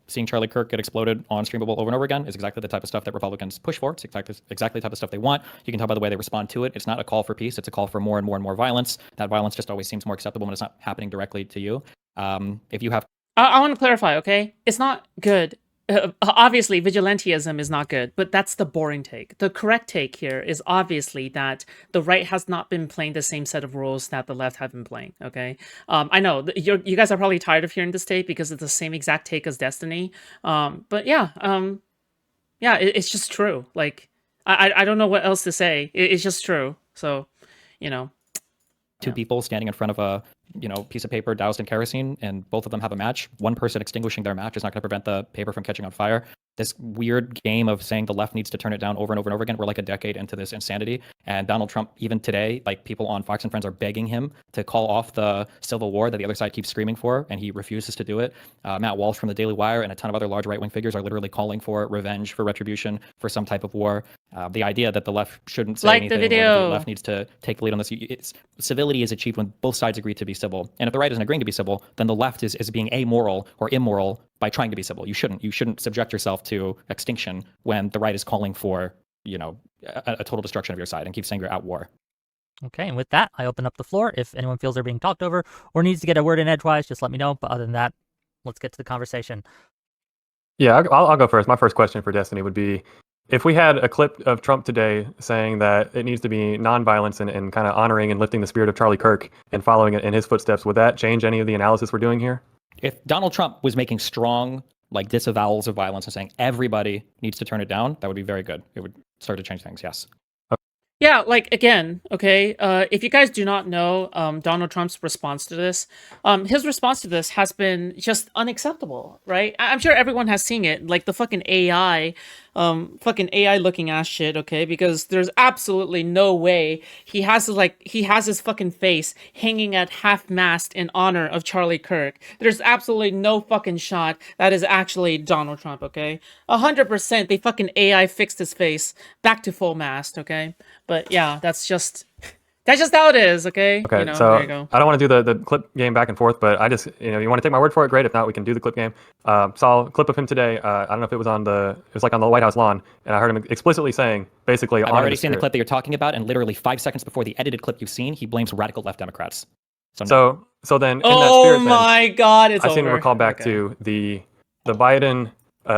Seeing Charlie Kirk get exploded on Streamable over and over again is exactly the type of stuff that Republicans push for. It's exactly the type of stuff they want. You can tell by the way they respond to it. It's not a call for peace. It's a call for more and more and more violence. That violence just always seems more acceptable when it's not happening directly to you. If you have... I want to clarify, okay? It's not good. Obviously, vigilantism is not good, but that's the boring take. The correct take here is obviously that the right has not been playing the same set of rules that the left have been playing, okay? I know, you guys are probably tired of hearing this take because it's the same exact take as Destiny. But yeah, it's just true. Like, I don't know what else to say. It's just true. So, you know. Two people standing in front of a piece of paper doused in kerosene, and both of them have a match. One person extinguishing their match is not going to prevent the paper from catching on fire. This weird game of saying the left needs to turn it down over and over and over again. We're like a decade into this insanity. And Donald Trump, even today, like people on Fox and Friends are begging him to call off the civil war that the other side keeps screaming for, and he refuses to do it. Matt Walsh from the Daily Wire and a ton of other large right-wing figures are literally calling for revenge, for retribution, for some type of war. The idea that the left shouldn't say anything, the video. The left needs to take the lead on this. Civility is achieved when both sides agree to be civil. And if the right isn't agreeing to be civil, then the left is being amoral or immoral by trying to be civil. You shouldn't subject yourself to extinction when the right is calling for, a total destruction of your side and keep saying you're at war. Okay, and with that, I open up the floor. If anyone feels they're being talked over or needs to get a word in edgewise, just let me know. But other than that, let's get to the conversation. Yeah, I'll go first. My first question for Destiny would be, if we had a clip of Trump today saying that it needs to be nonviolence and kind of honoring and lifting the spirit of Charlie Kirk and following in his footsteps, would that change any of the analysis we're doing here? If Donald Trump was making strong disavowals of violence and saying everybody needs to turn it down, that would be very good. It would start to change things, yes. Yeah, again, okay, if you guys do not know Donald Trump's response to this, his response to this has been just unacceptable, right? I'm sure everyone has seen it, like the fucking AI looking ass shit, okay? Because there's absolutely no way he has his fucking face hanging at half-mast in honor of Charlie Kirk. There's absolutely no fucking shot that is actually Donald Trump, okay? 100% they fucking AI fixed his face back to full mast, okay? But yeah, that's just how it is, okay? Okay, so there you go. I don't want to do the clip game back and forth, but I just, you want to take my word for it, great. If not, we can do the clip game. Saw a clip of him today. I don't know if it was on the White House lawn, and I heard him explicitly saying, basically, I've already seen the clip that you're talking about, and literally 5 seconds before the edited clip you've seen, he blames radical left Democrats. So then, in that Oh spirit, my God, it's I seem to over. recall back to the Biden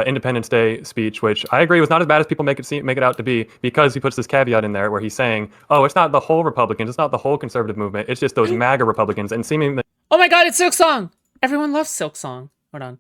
Independence Day speech, which I agree was not as bad as people make it out to be, because he puts this caveat in there where he's saying, oh, it's not the whole Republicans, it's not the whole conservative movement, it's just those MAGA Republicans, and seemingly... Oh my God, it's Silk Song! Everyone loves Silk Song. Hold on.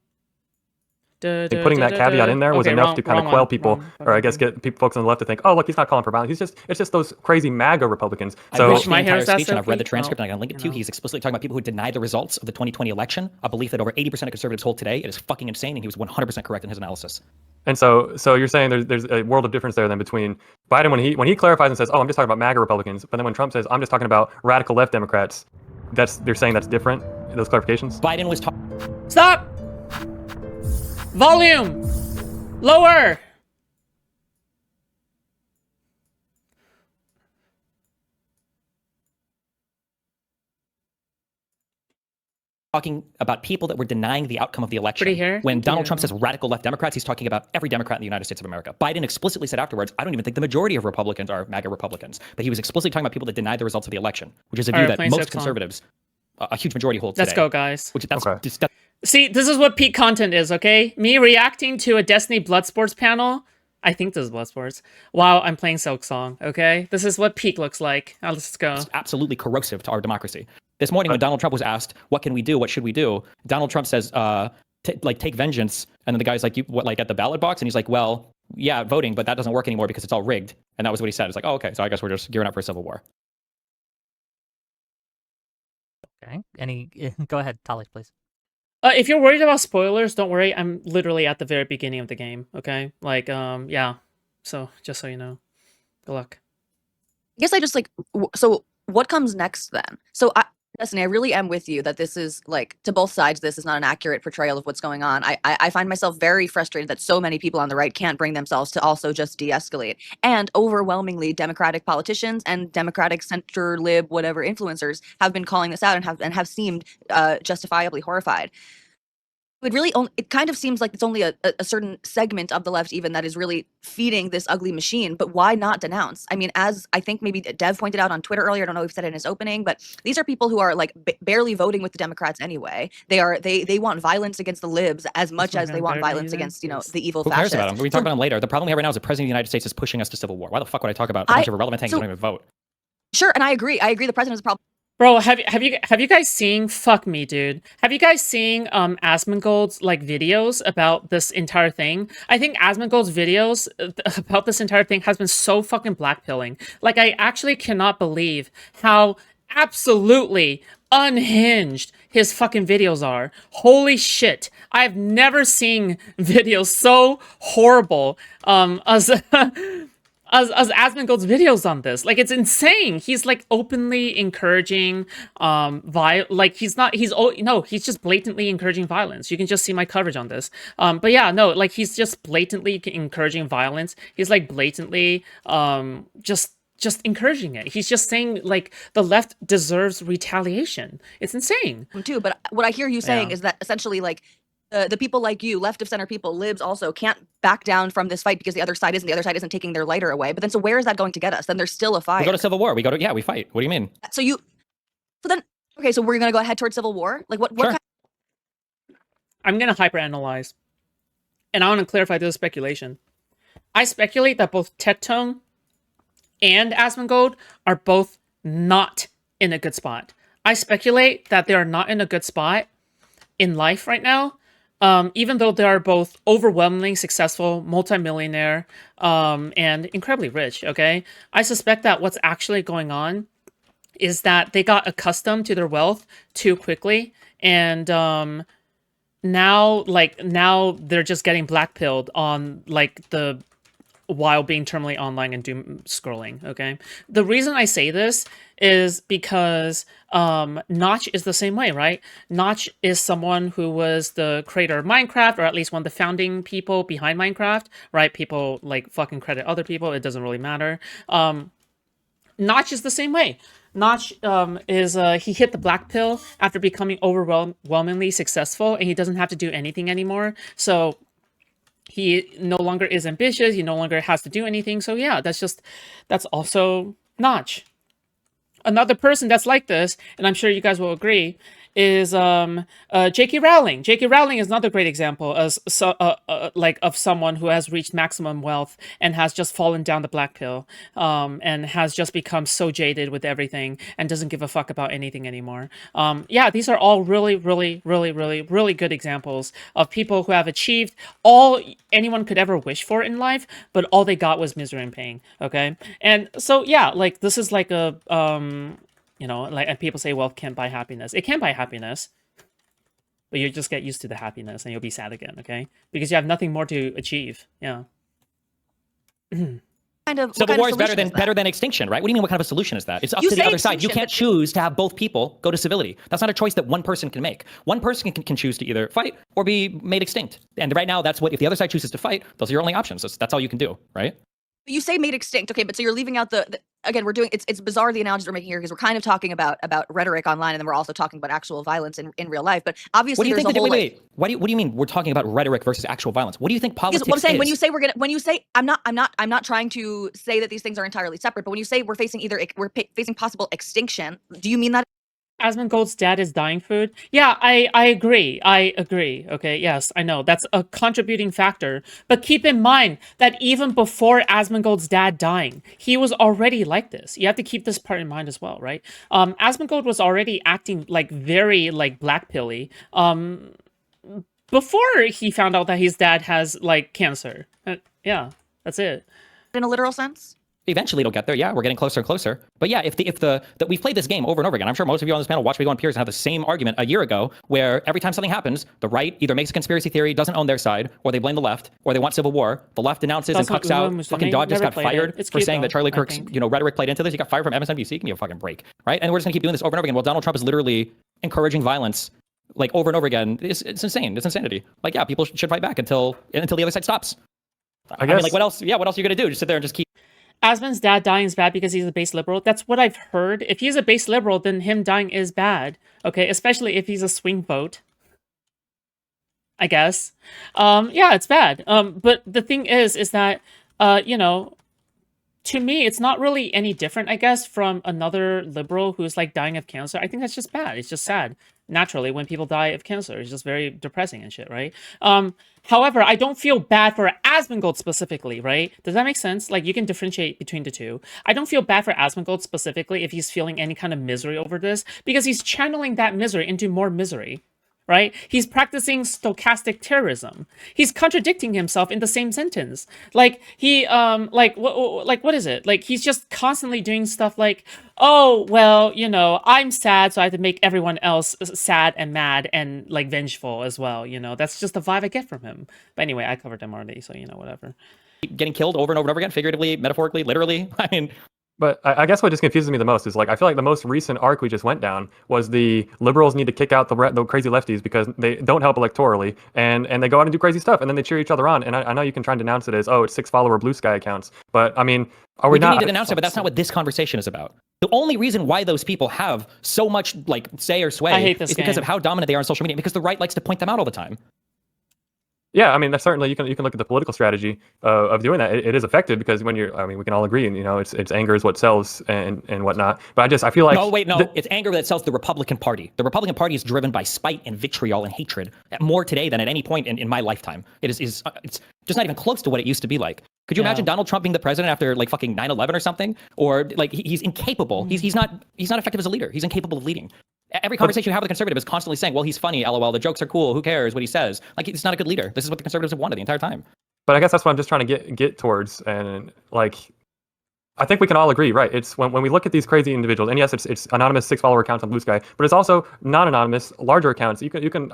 Putting that caveat in there was enough to kind of quell people, or I guess get folks on the left to think, oh, look, he's not calling for violence. It's just those crazy MAGA Republicans. So I watched my entire speech, and I've read the transcript, and I can link it to you. He's explicitly talking about people who denied the results of the 2020 election, a belief that over 80% of conservatives hold today. It is fucking insane, and he was 100% correct in his analysis. And so you're saying there's a world of difference there then between Biden when he clarifies and says, oh, I'm just talking about MAGA Republicans, but then when Trump says, I'm just talking about radical left Democrats, they're saying that's different, those clarifications? Biden was talking... Stop! Volume! Lower! Talking about people that were denying the outcome of the election. When Donald Trump says radical left Democrats, he's talking about every Democrat in the United States of America. Biden explicitly said afterwards, I don't even think the majority of Republicans are MAGA Republicans. But he was explicitly talking about people that denied the results of the election, which is a view that most conservatives, a huge majority, hold today. Let's go, guys. Which that's okay. See, this is what peak content is, okay? Me reacting to a Destiny Bloodsports panel. I think this is Bloodsports. Wow, I'm playing Silk Song, okay? This is what peak looks like. Now let's go. It's absolutely corrosive to our democracy. This morning when Donald Trump was asked, what can we do? What should we do? Donald Trump says, take vengeance. And then the guy's like, at the ballot box? And he's like, well, yeah, voting, but that doesn't work anymore because it's all rigged. And that was what he said. It's like, oh, okay, so I guess we're just gearing up for a civil war. Okay, go ahead, Tali, please. If you're worried about spoilers, don't worry. I'm literally at the very beginning of the game, okay? Yeah. So, just so you know. Good luck. I guess I just, so what comes next then? So, Destiny, I really am with you that this is, to both sides, this is not an accurate portrayal of what's going on. I find myself very frustrated that so many people on the right can't bring themselves to also just de-escalate. And overwhelmingly, Democratic politicians and Democratic center-lib, whatever influencers have been calling this out and have seemed justifiably horrified. it really only, it kind of seems like it's only a certain segment of the left even that is really feeding this ugly machine. But why not denounce? I mean, as I think maybe Dev pointed out on Twitter earlier, I don't know if he said it in his opening, but these are people who are like barely voting with the Democrats anyway. They want violence against the libs as much as they want violence against, you know, the evil Who fascists. cares about them? We can talk about them later. The problem here right now is the president of the United States is pushing us to civil war. Why the fuck would I talk about a bunch of irrelevant things? so- Don't even vote. Sure, and I agree. The president is a problem. Bro, have you guys seen, fuck me, dude. Have you guys seen Asmongold's like videos about this entire thing? I think Asmongold's videos about this entire thing has been so fucking blackpilling. Like, I actually cannot believe how absolutely unhinged his fucking videos are. Holy shit. I've never seen videos so horrible as Asmongold's videos on this. Like, it's insane. He's like openly encouraging he's just blatantly encouraging violence. You can just see my coverage on this. But yeah, no, like, he's just blatantly encouraging violence. He's like blatantly just encouraging it. He's just saying like the left deserves retaliation. It's insane. Too, but what I hear you saying is that essentially like the people like you, left of center people, libs also can't back down from this fight because the other side isn't taking their lighter away. But then so where is that going to get us? Then there's still a fight. We go to civil war. We fight. What do you mean? So we're gonna go ahead towards civil war? Like what Sure. I'm gonna hyperanalyze. And I want to clarify this speculation. I speculate that both Tectone and Asmongold are both not in a good spot. I speculate that they are not in a good spot in life right now, even though they are both overwhelmingly successful, multimillionaire, and incredibly rich, okay? I suspect that what's actually going on is that they got accustomed to their wealth too quickly, and now they're just getting blackpilled on like the while being terminally online and doom scrolling, okay? The reason I say this is because Notch is the same way, right? Notch is someone who was the creator of Minecraft, or at least one of the founding people behind Minecraft, right? People like fucking credit other people, it doesn't really matter. Notch is the same way. Notch he hit the black pill after becoming overwhelmingly successful, and he doesn't have to do anything anymore. So he no longer is ambitious. He no longer has to do anything. So yeah, that's also Notch. Another person that's like this, and I'm sure you guys will agree, is J.K. Rowling. J.K. Rowling is another great example of someone who has reached maximum wealth and has just fallen down the black pill, and has just become so jaded with everything and doesn't give a fuck about anything anymore. Yeah, these are all really, really, really, really, really good examples of people who have achieved all anyone could ever wish for in life, but all they got was misery and pain. Okay, and so yeah, like this is like a you know, like, and people say wealth can't buy happiness. It can buy happiness, but you just get used to the happiness and you'll be sad again, okay? Because you have nothing more to achieve. Yeah. Civil war is better than extinction, right? What do you mean? What kind of a solution is that? It's up to the other side. You can't choose to have both people go to civility. That's not a choice that one person can make. One person can choose to either fight or be made extinct. And right now, that's what, if the other side chooses to fight, those are your only options. That's all you can do, right? You say made extinct, okay, but so you're leaving out the again, we're doing it's bizarre the analogies we're making here because we're kind of talking about rhetoric online, and then we're also talking about actual violence in real life. But obviously, what do you there's think? a whole Wait. What do you mean we're talking about rhetoric versus actual violence? What do you think politics what I'm saying, is? when you say I'm not trying to say that these things are entirely separate, but when you say we're facing facing possible extinction, do you mean that? Asmongold's dad is dying food. Yeah, I agree. I agree. Okay, yes, I know. That's a contributing factor. But keep in mind that even before Asmongold's dad dying, he was already like this. You have to keep this part in mind as well, right? Asmongold was already acting like very like blackpilly before he found out that his dad has like cancer. Yeah, that's it. In a literal sense? Eventually it'll get there. Yeah, we're getting closer and closer. But yeah, if we've played this game over and over again. I'm sure most of you on this panel watched me go on Piers and have the same argument a year ago, where every time something happens, the right either makes a conspiracy theory, doesn't own their side, or they blame the left, or they want civil war. The left denounces and cucks out. Fucking Dodd just got fired for saying that Charlie Kirk's rhetoric played into this. He got fired from MSNBC. Give me a fucking break, right? And we're just gonna keep doing this over and over again. Well, Donald Trump is literally encouraging violence, like over and over again. It's insane. It's insanity. Like, yeah, people should fight back until the other side stops. I mean, like, what else? Yeah, what else are you gonna do? Just sit there and just keep. Asmon's dad dying is bad because he's a base liberal. That's what I've heard. If he's a base liberal, then him dying is bad. Okay, especially if he's a swing vote. I guess. Yeah, it's bad. But the thing is that, you know, to me, it's not really any different, I guess, from another liberal who's like dying of cancer. I think that's just bad. It's just sad. Naturally, when people die of cancer, it's just very depressing and shit, right? However, I don't feel bad for Asmongold specifically, right? Does that make sense? Like, you can differentiate between the two. I don't feel bad for Asmongold specifically if he's feeling any kind of misery over this, because he's channeling that misery into more misery. Right? He's practicing stochastic terrorism. He's contradicting himself in the same sentence. Like he like what is it? Like he's just constantly doing stuff like, "Oh, well, you know, I'm sad, so I have to make everyone else sad and mad and like vengeful as well, you know." That's just the vibe I get from him. But anyway, I covered them already, so you know, whatever. Getting killed over and over and over again, figuratively, metaphorically, literally. I mean, But I guess what just confuses me the most is, like, I feel like the most recent arc we just went down was the liberals need to kick out the crazy lefties because they don't help electorally, and they go out and do crazy stuff, and then they cheer each other on. And I know you can try and denounce it as, oh, it's 6-follower blue sky accounts, but I mean, are we do not? need to denounce it, but that's not what this conversation is about. The only reason why those people have so much like say or sway is because of how dominant they are on social media, because the right likes to point them out all the time. Yeah, I mean, that's certainly, you can look at the political strategy of doing that. It is effective because when I mean, we can all agree, and you know, it's anger is what sells and whatnot. But I feel like it's anger that sells the Republican Party. The Republican Party is driven by spite and vitriol and hatred more today than at any point in my lifetime. It's just not even close to what it used to be like. Could you imagine Donald Trump being the president after like fucking 9/11 or something? Or like he's incapable. He's not effective as a leader. He's incapable of leading. Every conversation you have with a conservative is constantly saying, well, he's funny, LOL, the jokes are cool, who cares what he says? Like, he's not a good leader. This is what the conservatives have wanted the entire time. But I guess that's what I'm just trying to get towards. And like, I think we can all agree, right? It's when we look at these crazy individuals, and yes, it's anonymous 6-follower accounts on Blue Sky, but it's also non-anonymous, larger accounts. I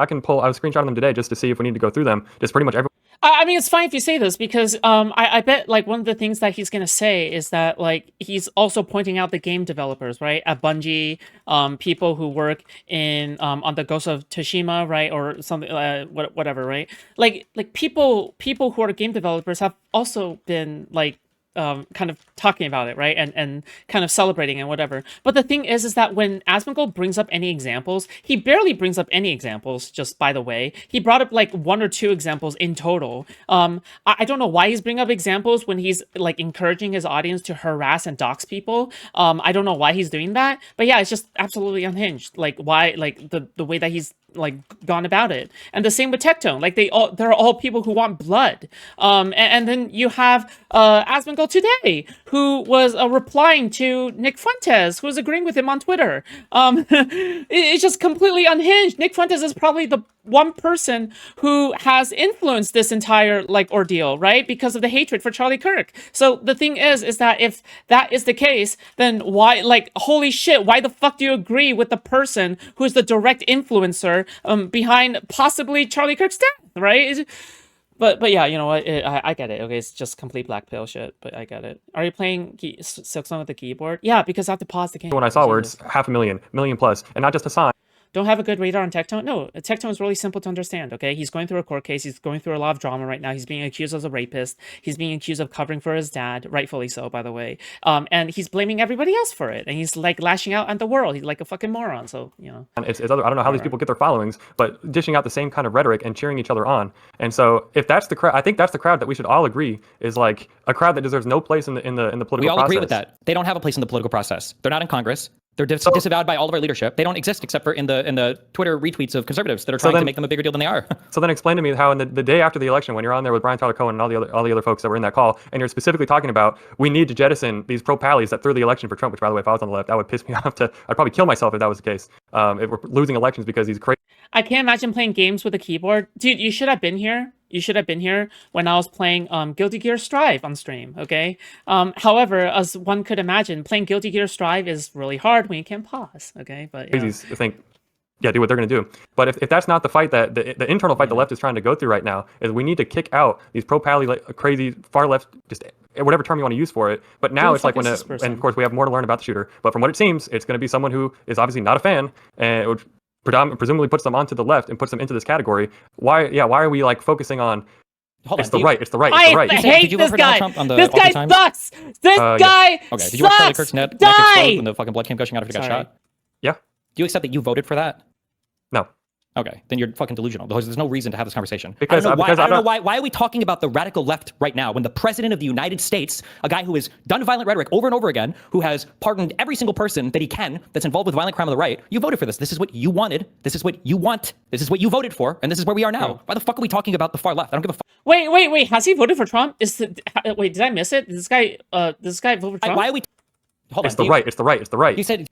can pull, I was screenshotting them today just to see if we need to go through them. Just pretty much everyone. I mean, it's fine if you say this because I bet like one of the things that he's gonna say is that like he's also pointing out the game developers, right, at Bungie, people who work in on the Ghost of Tsushima, right, or something, whatever, right? Like people who are game developers have also been like kind of talking about it, right, and kind of celebrating and whatever. But the thing is that when Asmongold brings up any examples, he barely brings up any examples. Just by the way, he brought up like 1 or 2 examples in total. I don't know why he's bringing up examples when he's like encouraging his audience to harass and dox people. I don't know why he's doing that, but yeah, it's just absolutely unhinged. Like why, like the way that he's like gone about it. And the same with Tectone. Like they're all people who want blood. And then you have Asmongold today, who was replying to Nick Fuentes, who was agreeing with him on Twitter. It's just completely unhinged. Nick Fuentes is probably the one person who has influenced this entire like ordeal, right? Because of the hatred for Charlie Kirk. So the thing is that if that is the case, then why, like, holy shit, why the fuck do you agree with the person who is the direct influencer behind possibly Charlie Kirk's death, right? But yeah, you know what? I get it. Okay, it's just complete black pill shit, but I get it. Are you playing Silksong with the keyboard? Yeah, because I have to pause the game. When I saw where it's 500,000, million plus, and not just a sign. Don't have a good radar on Tectone? No, Tectone is really simple to understand, okay? He's going through a court case. He's going through a lot of drama right now. He's being accused as a rapist. He's being accused of covering for his dad, rightfully so, by the way. And he's blaming everybody else for it. And he's, like, lashing out at the world. He's like a fucking moron, so, you know. It's other, I don't know how these people get their followings, but dishing out the same kind of rhetoric and cheering each other on. And so if that's the crowd, I think that's the crowd that we should all agree is, like, a crowd that deserves no place in the political process. We all agree with that. They don't have a place in the political process. They're not in Congress. They're disavowed by all of our leadership. They don't exist except for in the Twitter retweets of conservatives that are trying to make them a bigger deal than they are. So then explain to me how in the day after the election, when you're on there with Brian Tyler Cohen and all the other folks that were in that call, and you're specifically talking about we need to jettison these pro-pallies that threw the election for Trump, which, by the way, if I was on the left, that would piss me off. I'd probably kill myself if that was the case. If we're losing elections because he's crazy. I can't imagine playing games with a keyboard. Dude, you should have been here. You should have been here when I was playing Guilty Gear Strive on stream, okay? However, as one could imagine, playing Guilty Gear Strive is really hard when you can't pause, okay? But yeah. Crazies think, yeah, do what they're going to do. But if that's not the fight that the internal fight the left is trying to go through right now, is we need to kick out these pro-pally, crazy, far left, just whatever term you want to use for it. but now it's like when, and of course we have more to learn about the shooter, but from what it seems, it's going to be someone who is obviously not a fan, and it would presumably puts them onto the left and puts them into this category. Why are we like focusing on it's the right. I hate this guy. This guy sucks. This guy okay. Did you watch Charlie Kirk's neck explode when the fucking blood came gushing out after he got shot? Yeah. Do you accept that you voted for that? No. Okay, then you're fucking delusional. There's no reason to have this conversation. Because I don't know I why are we talking about the radical left right now when the president of the United States, a guy who has done violent rhetoric over and over again, who has pardoned every single person that he can that's involved with violent crime on the right, you voted for this. This is what you wanted. This is what you want. This is what you voted for, and this is where we are now. Why the fuck are we talking about the far left? I don't give a fuck. Wait. Has he voted for Trump? Wait, did I miss it? Did this guy vote for Trump? Why are we? Hold It's on. the right. It's the right. It's the right. You said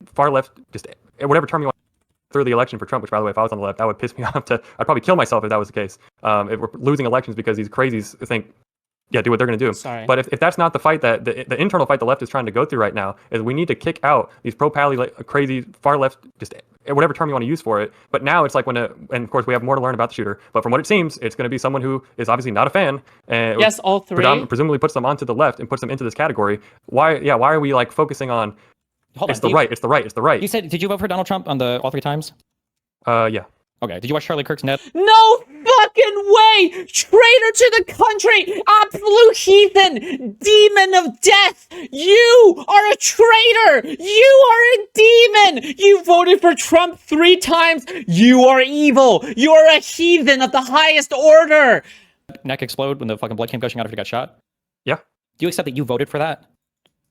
Far left, just whatever term you want. Through the election for Trump, which by the way, if I was on the left, that would piss me off. I'd probably kill myself if that was the case. If we're losing elections because these crazies think, yeah, do what they're going to do. Sorry. But if that's not the fight that the internal fight the left is trying to go through right now, is we need to kick out these pro-pally crazy far left, just whatever term you want to use for it. But now it's like and of course we have more to learn about the shooter. But from what it seems, it's going to be someone who is obviously not a fan. And yes, all three. Presumably puts them onto the left and puts them into this category. Why are we like focusing on? hold It's on. the right. It's the right. It's the right. You said, did you vote for Donald Trump on all 3 times? Yeah. Okay. Did you watch Charlie Kirk's net? No fucking way! Traitor to the country! Absolute heathen! Demon of death! You are a traitor! You are a demon! You voted for Trump 3 times! You are evil! You are a heathen of the highest order! Neck explode when the fucking blood came gushing out after he got shot? Yeah. Do you accept that you voted for that?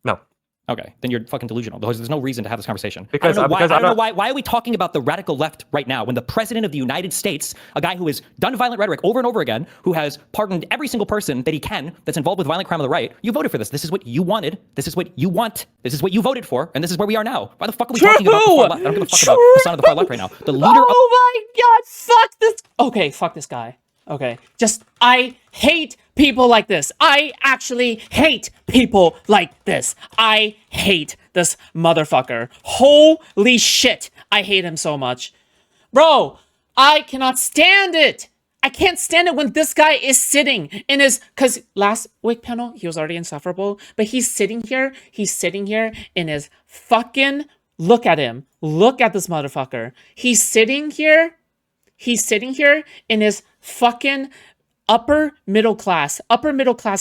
No. Okay, then you're fucking delusional. There's no reason to have this conversation. Because I don't know why are we talking about the radical left right now when the president of the United States, a guy who has done violent rhetoric over and over again, who has pardoned every single person that he can that's involved with violent crime on the right, you voted for this. This is what you wanted. This is what you want. This is what you voted for, and this is where we are now. Why the fuck are we talking about the far left? I don't give a fuck about the son of the far left right now. The leader Oh my god, fuck this. Okay, fuck this guy. Okay, I hate people like this. I actually hate people like this. I hate this motherfucker. Holy shit, I hate him so much. Bro, I cannot stand it. I can't stand it when this guy is sitting in his, because last week panel, he was already insufferable, but he's sitting here in his fucking, look at him. Look at this motherfucker. He's sitting here in his fucking upper middle class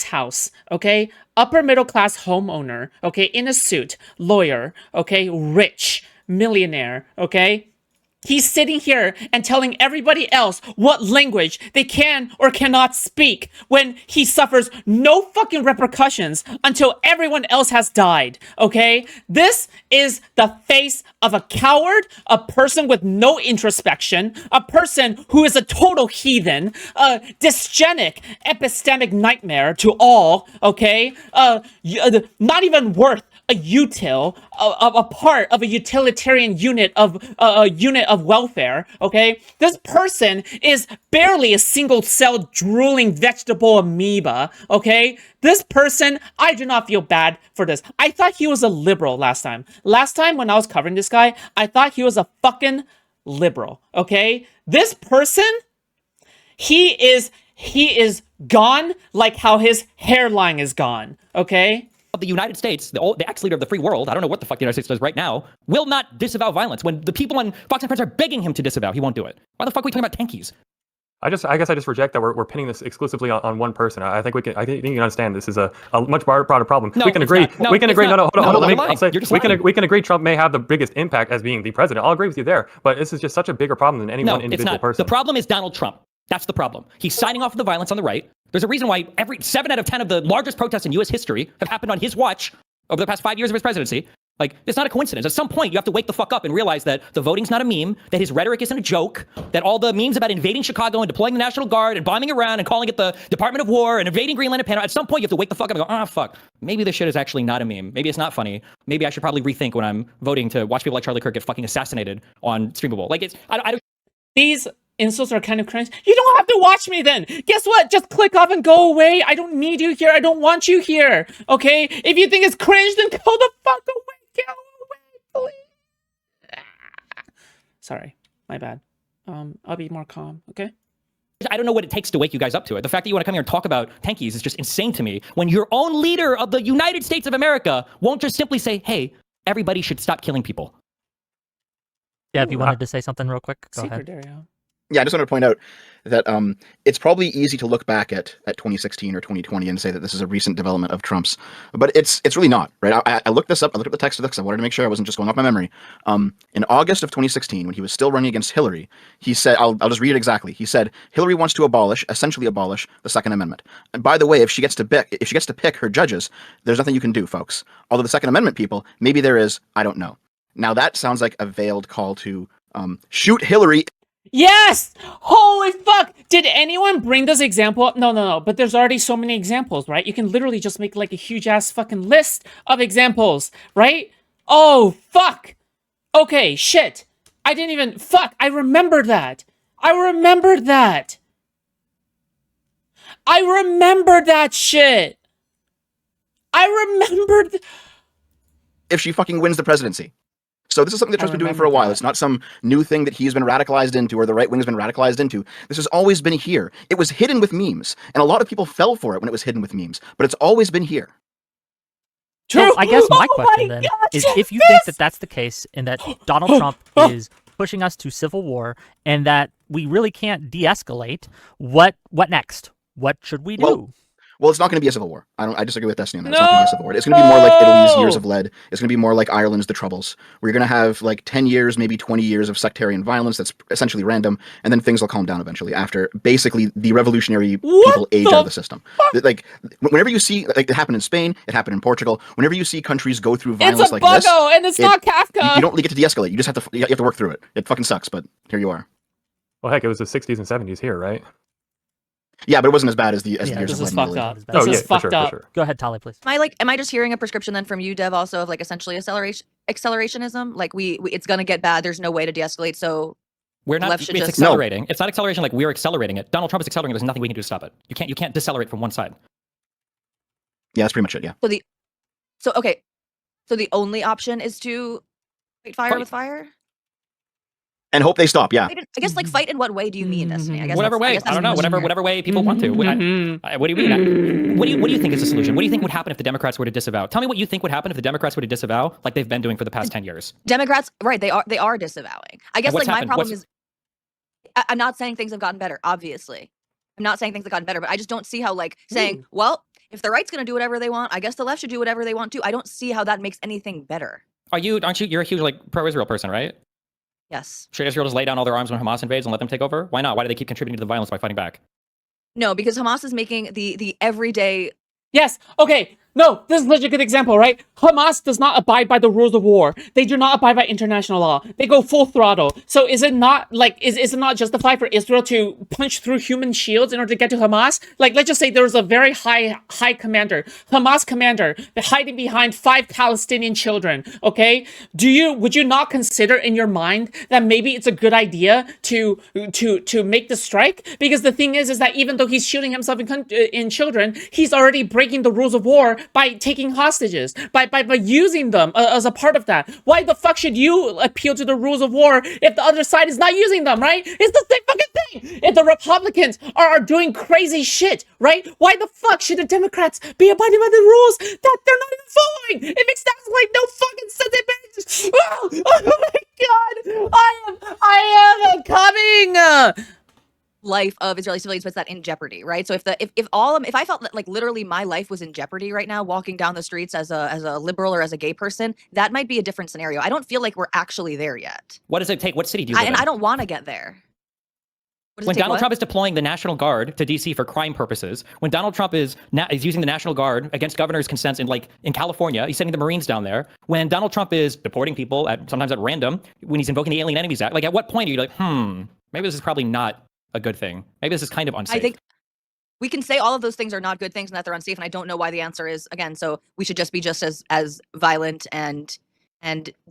house, okay? Upper middle class homeowner, okay? In a suit, lawyer, okay? Rich, millionaire, okay? He's sitting here and telling everybody else what language they can or cannot speak when he suffers no fucking repercussions until everyone else has died, okay? This is the face of a coward, a person with no introspection, a person who is a total heathen, a dysgenic, epistemic nightmare to all, okay? Not even worth a util, a part of a utilitarian unit of welfare, okay? This person is barely a single-celled drooling vegetable amoeba, okay? This person, I do not feel bad for this. I thought he was a liberal last time. Last time when I was covering this guy, I thought he was a fucking liberal, okay? This person, he is gone like how his hairline is gone, okay? the United States, the ex-leader of the free world, I don't know what the fuck the United States does right now, will not disavow violence. When the people on Fox and Friends are begging him to disavow, he won't do it. Why the fuck are we talking about tankies? I guess I just reject that we're pinning this exclusively on one person. I think you can understand this is a much broader problem. No, we can agree. No, we can agree. Hold on. I'll say we can agree. Trump may have the biggest impact as being the president. I'll agree with you there. But this is just such a bigger problem than any one individual person. The problem is Donald Trump. That's the problem. He's signing off on the violence on the right. There's a reason why 7 out of 10 of the largest protests in U.S. history have happened on his watch over the past 5 years of his presidency. Like, it's not a coincidence. At some point, you have to wake the fuck up and realize that the voting's not a meme, that his rhetoric isn't a joke, that all the memes about invading Chicago and deploying the National Guard and bombing Iran and calling it the Department of War and invading Greenland and Panama, at some point, you have to wake the fuck up and go, fuck. Maybe this shit is actually not a meme. Maybe it's not funny. Maybe I should probably rethink when I'm voting to watch people like Charlie Kirk get fucking assassinated on Streamable. Like, I don't... These insults are kind of cringe. You don't have to watch me then. Guess what? Just click off and go away. I don't need you here. I don't want you here. Okay? If you think it's cringe, then go the fuck away. Go away, please. Sorry. My bad. I'll be more calm, okay? I don't know what it takes to wake you guys up to it. The fact that you want to come here and talk about tankies is just insane to me. When your own leader of the United States of America won't just simply say, hey, everybody should stop killing people. Yeah, if you wanted to say something real quick, go Secret ahead. Dario. Yeah, I just wanted to point out that it's probably easy to look back at 2016 or 2020 and say that this is a recent development of Trump's, but it's really not, right? I looked this up. I looked up the text of this because I wanted to make sure I wasn't just going off my memory. In August of 2016, when he was still running against Hillary, he said, I'll just read it exactly. He said, Hillary wants to essentially abolish the Second Amendment. And by the way, if she gets to pick her judges, there's nothing you can do, folks. Although the Second Amendment people, maybe there is, I don't know. Now that sounds like a veiled call to shoot Hillary. Yes! Holy fuck! Did anyone bring this example up? No. But there's already so many examples, right? You can literally just make like a huge ass fucking list of examples, right? Oh, fuck! Okay, shit. I didn't even... Fuck! I remembered that! I remembered that shit! I remembered... If she fucking wins the presidency. So this is something that Trump's been doing for a while. It's not some new thing that he's been radicalized into or the right wing has been radicalized into. This has always been here. It was hidden with memes, and a lot of people fell for it when it was hidden with memes, but it's always been here. True. So I guess my Oh question my then God, is yes! if you think that that's the case and that Donald Trump is pushing us to civil war and that we really can't de-escalate, what next? What should we do? Well, it's not going to be a civil war. I disagree with Destiny on that. It's not going to be a civil war. It's going to be more like Italy's years of lead. It's going to be more like Ireland's The Troubles, where you're going to have like 10 years, maybe 20 years of sectarian violence that's essentially random, and then things will calm down eventually after basically the revolutionary people age out of the system. Like, whenever you see, like, it happened in Spain, it happened in Portugal, whenever you see countries go through violence like this, and it's not Kafka. You don't get to de-escalate. You just have to work through it. It fucking sucks, but here you are. Well, heck, it was the 60s and 70s here, right? Yeah, but it wasn't as bad as the years This of is lead. fucked up. Oh, This is fucked for up. sure. Go ahead, Tali, please. Am I just hearing a prescription then from you, Dev, also of like essentially accelerationism? Like we it's gonna get bad. There's no way to de-escalate. So We're not. left should It's just- accelerating. No. It's not acceleration like we're accelerating it. Donald Trump is accelerating it. There's nothing we can do to stop it. You can't decelerate from one side. Yeah, that's pretty much it. Yeah. So the only option is to fight fire with fire. And hope they stop. Yeah. I guess like fight in what way do you mean, Destiny? I guess Whatever way. I don't know. Whatever way people want to. What do you mean? What do you think is the solution? What do you think would happen if the Democrats were to disavow? Tell me what you think would happen if the Democrats were to disavow, like they've been doing for the past 10 years. Democrats, right? They are disavowing. I guess what's like happened? my problem is, I'm not saying things have gotten better. Obviously, I'm not saying things have gotten better, but I just don't see how like saying, well, if the right's gonna do whatever they want, I guess the left should do whatever they want too. I don't see how that makes anything better. Aren't you? You're a huge like pro-Israel person, right? Yes. Should Israel just lay down all their arms when Hamas invades and let them take over? Why not? Why do they keep contributing to the violence by fighting back? No, because Hamas is making the everyday. Yes. Okay. No, this is such a good example, right? Hamas does not abide by the rules of war. They do not abide by international law. They go full throttle. So is it not like is it not justified for Israel to punch through human shields in order to get to Hamas? Like, let's just say there was a very high commander, Hamas commander, hiding behind 5 Palestinian children. Okay, would you not consider in your mind that maybe it's a good idea to make the strike? Because the thing is that even though he's shooting himself in children, he's already breaking the rules of war by taking hostages, by using them as a part of that. Why the fuck should you appeal to the rules of war if the other side is not using them, right? It's the same fucking thing. If the Republicans are doing crazy shit, right? Why the fuck should the Democrats be abiding by the rules that they're not even following? It makes like no fucking sense. Oh my god! I am coming! Life of Israeli civilians puts that in jeopardy, right? So if I felt that like literally my life was in jeopardy right now, walking down the streets as a liberal or as a gay person, that might be a different scenario. I don't feel like we're actually there yet. What does it take? What city do you live in? And I don't want to get there. When Donald Trump is deploying the National Guard to DC for crime purposes, when Donald Trump is using the National Guard against governor's consents in California, he's sending the Marines down there. When Donald Trump is deporting people sometimes at random, when he's invoking the Alien Enemies Act, like at what point are you like, maybe this is probably not a good thing. Maybe this is kind of unsafe. I think we can say all of those things are not good things and that they're unsafe, and I don't know why the answer is again. So we should just be just as violent and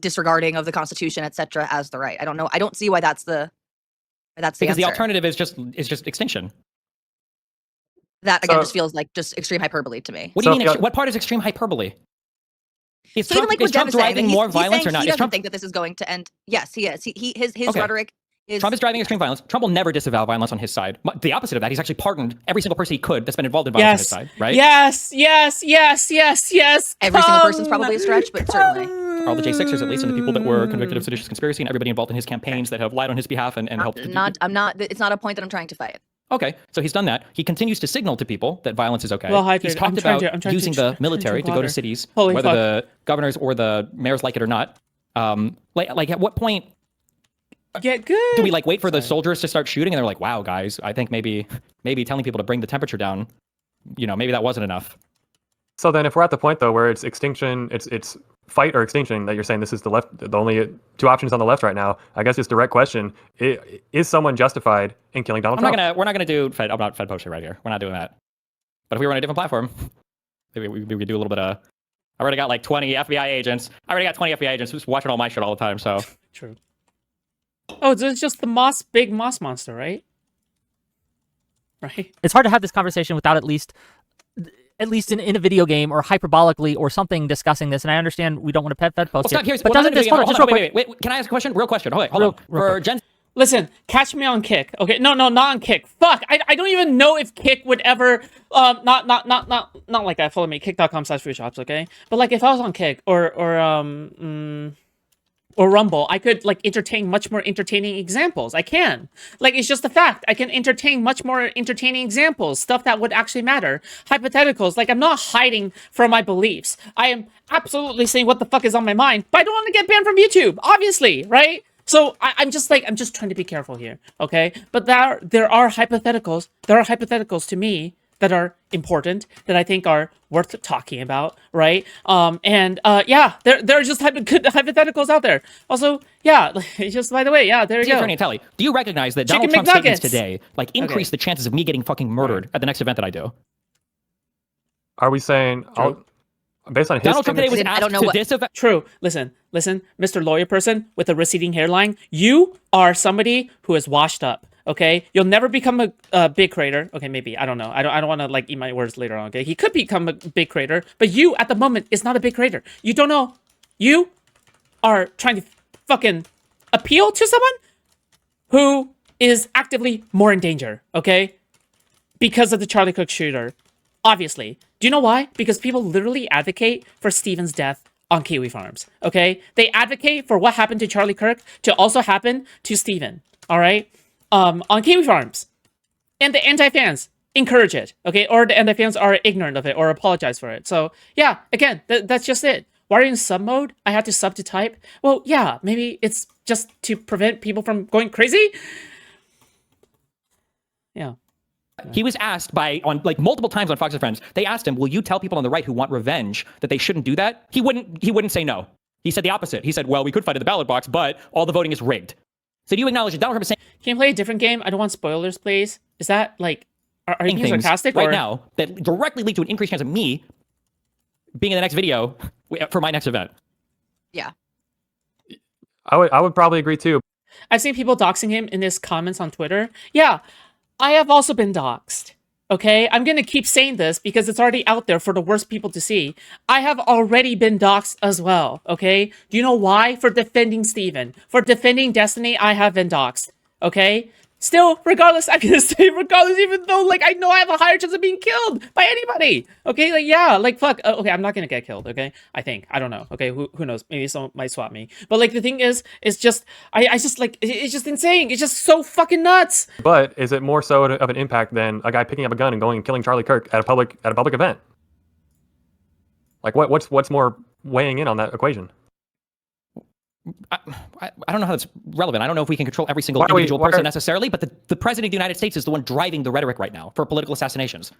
disregarding of the Constitution, etc., as the right. I don't know. I don't see why that's the because the answer. alternative is just extinction. That again just feels like just extreme hyperbole to me. What do you mean? What part is extreme hyperbole? Is So even like what Dev is saying, driving more violence or not? He doesn't think that this is going to end. Yes, he is. His rhetoric. Trump is driving extreme violence. Trump will never disavow violence on his side. The opposite of that, he's actually pardoned every single person he could that's been involved in violence on his side, right? Yes. Every single person's probably a stretch, but certainly. all the J6ers at least, and the people that were convicted of seditious conspiracy, and everybody involved in his campaigns that have lied on his behalf and helped. I'm not. It's not a point that I'm trying to fight. Okay, so he's done that. He continues to signal to people that violence is okay. Well, he's talked about using the military to go to cities, whether the governors or the mayors like it or not. Like at what point get good? do we like wait for the soldiers to start shooting and they're like, wow, guys, I think maybe telling people to bring the temperature down, maybe that wasn't enough. So then if we're at the point though where it's extinction, it's fight or extinction, that you're saying this is the only two options on the left right now, I guess just direct question, is someone justified in killing Donald Trump? We're not gonna do Fed. I'm not Fed posting right here. We're not doing that. But if we were on a different platform, maybe we could do a little bit of. I already got like 20 FBI agents. Who's watching all my shit all the time. So true. Oh, it's just the big moss monster, right? Right. It's hard to have this conversation without at least in a video game or hyperbolically or something discussing this. And I understand we don't want to Fed post it. But doesn't this wait, can I ask a question? Real question. Hold on. For Jen. Listen, catch me on Kick. Okay, no, not on Kick. Fuck, I don't even know if Kick would ever, not like that. Follow me, kick.com/Foodshops. Okay, but like if I was on Kick or Rumble, I could like entertain much more entertaining examples. I can. Like, it's just a fact. I can entertain much more entertaining examples, stuff that would actually matter. Hypotheticals. Like, I'm not hiding from my beliefs. I am absolutely saying what the fuck is on my mind, but I don't want to get banned from YouTube, obviously, right? So I'm just trying to be careful here, okay? But there are hypotheticals. There are hypotheticals to me that are important, that I think are worth talking about, right? Yeah, there are just good hypotheticals out there. Also, yeah, just by the way, yeah, there you go. Attorney Telly, do you recognize that Donald Trump's statements today increase the chances of me getting fucking murdered at the next event that I do? Are we saying based on his Donald Trump today was asked to disavow? True. Listen, Mr. Lawyer person with a receding hairline, you are somebody who is washed up. Okay, you'll never become a big creator. Okay, maybe, I don't know. I don't want to like eat my words later on. Okay, he could become a big creator, but you at the moment is not a big creator. You don't know. You are trying to fucking appeal to someone who is actively more in danger. Okay, because of the Charlie Cook shooter. Obviously. Do you know why? Because people literally advocate for Stephen's death on Kiwi Farms. Okay, they advocate for what happened to Charlie Kirk to also happen to Stephen. All right. On Kiwi Farms. And the anti-fans encourage it, okay? Or the anti-fans are ignorant of it or apologize for it. So, yeah, again, that's just it. Why are you in sub mode? I have to sub to type. Well, yeah, maybe it's just to prevent people from going crazy? Yeah. He was asked multiple times on Fox and Friends, they asked him, will you tell people on the right who want revenge that they shouldn't do that? He wouldn't say no. He said the opposite. He said, well, we could fight at the ballot box, but all the voting is rigged. So do you acknowledge that Donald Trump is saying... Can you play a different game? I don't want spoilers, please. Is that, like... Are you being sarcastic? Right now that directly lead to an increased chance of me being in the next video for my next event? Yeah. I would probably agree, too. I've seen people doxing him in his comments on Twitter. Yeah, I have also been doxed. Okay, I'm going to keep saying this because it's already out there for the worst people to see. I have already been doxxed as well, okay? Do you know why? For defending Stephen. For defending Destiny, I have been doxxed, okay? Still, regardless, I'm going to say regardless, even though, like, I know I have a higher chance of being killed by anybody, okay? Like, yeah, like, fuck. Okay, I'm not going to get killed, okay? I think. I don't know, okay? Who knows? Maybe someone might swap me. But, like, the thing is, it's just, I just, like, it's just insane. It's just so fucking nuts. But is it more so of an impact than a guy picking up a gun and going and killing Charlie Kirk at a public event? Like, what's more weighing in on that equation? I don't know how that's relevant. I don't know if we can control every single individual person necessarily, but the president of the United States is the one driving the rhetoric right now for political assassinations.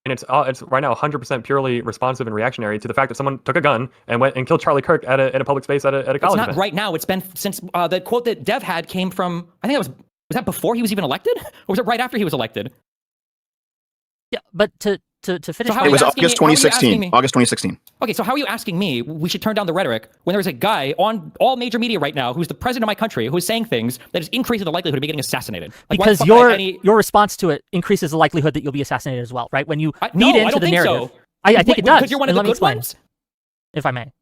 And it's right now 100% purely responsive and reactionary to the fact that someone took a gun and went and killed Charlie Kirk at a public space at a college event. It's not right now. It's been since the quote that Dev had came from, I think was that before he was even elected? Or was it right after he was elected? Yeah, but to finish... So it was August 2016. August 2016. Okay, so how are you asking me we should turn down the rhetoric when there's a guy on all major media right now who's the president of my country who is saying things that is increasing the likelihood of me getting assassinated? Like, because your response to it increases the likelihood that you'll be assassinated as well, right? When you into the narrative. So. I think it does. Because you're one of the good ones? If I may.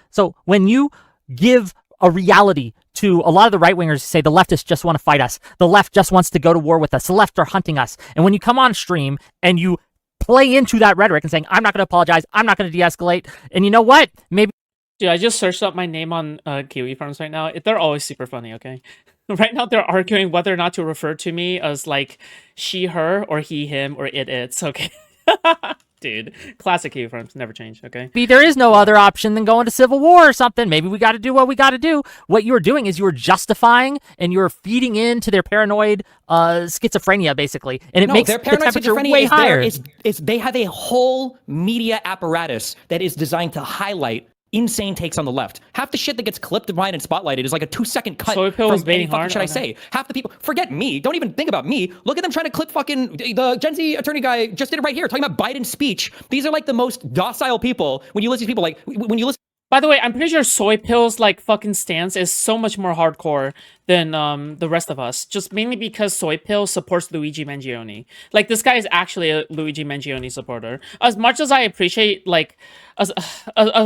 So when you give a reality to a lot of the right-wingers who say the leftists just want to fight us, the left just wants to go to war with us, the left are hunting us, and when you come on stream and you play into that rhetoric and saying, I'm not going to apologize, I'm not going to de-escalate, and you know what? Maybe Dude, I just searched up my name on Kiwi Farms right now. They're always super funny, okay? Right now they're arguing whether or not to refer to me as like she, her, or he, him, or it, it's, okay? Dude, classic Kiwi Farms, never change, okay? Maybe there is no other option than going to civil war or something. Maybe we got to do what we got to do. What you're doing is you're justifying and you're feeding into their paranoid schizophrenia, basically, and it No, makes their the paranoid temperature schizophrenia way is higher. they have a whole media apparatus that is designed to highlight insane takes on the left. Half the shit that gets clipped and and spotlighted is like a 2-second cut Soy pill from is baiting any fucking hard? shit I Okay. say. Half the people, forget me, don't even think about me. Look at them trying to clip fucking, the Gen Z attorney guy just did it right here, talking about Biden's speech. These are like the most docile people. When you listen to people, like, when you listen By the way, I'm pretty sure Soy Pill's like fucking stance is so much more hardcore than the rest of us. Just mainly because Soy Pill supports Luigi Mangione. Like, this guy is actually a Luigi Mangione supporter. As much as I appreciate as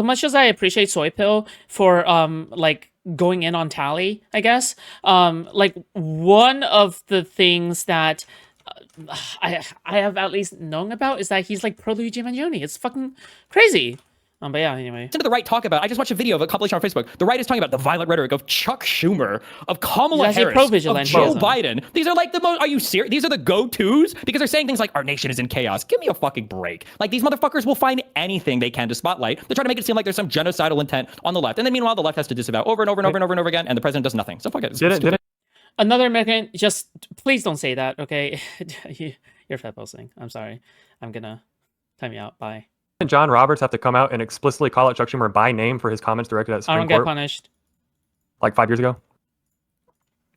much as I appreciate Soy Pill for like going in on Tally, I guess. Like, one of the things that I have at least known about is that he's like pro Luigi Mangione. It's fucking crazy. But yeah, anyway. to the right talk about, I just watched a video of a compilation on Facebook. The right is talking about the violent rhetoric of Chuck Schumer, of Kamala He's actually Harris, of Joe pro-vigilantism. Biden. These are like the most, are you serious? These are the go-tos? Because they're saying things like, our nation is in chaos. Give me a fucking break. Like, these motherfuckers will find anything they can to spotlight. They're trying to make it seem like there's some genocidal intent on the left. And then meanwhile, the left has to disavow over and over and over and over and over again, and the president does nothing. So fuck it. It's Didn't stupid. Another American, just please don't say that, okay? You're fat posting. I'm sorry. I'm gonna time you out. Bye. John Roberts have to come out and explicitly call out Chuck Schumer by name for his comments directed at the I Supreme don't get Court punished. like 5 years ago?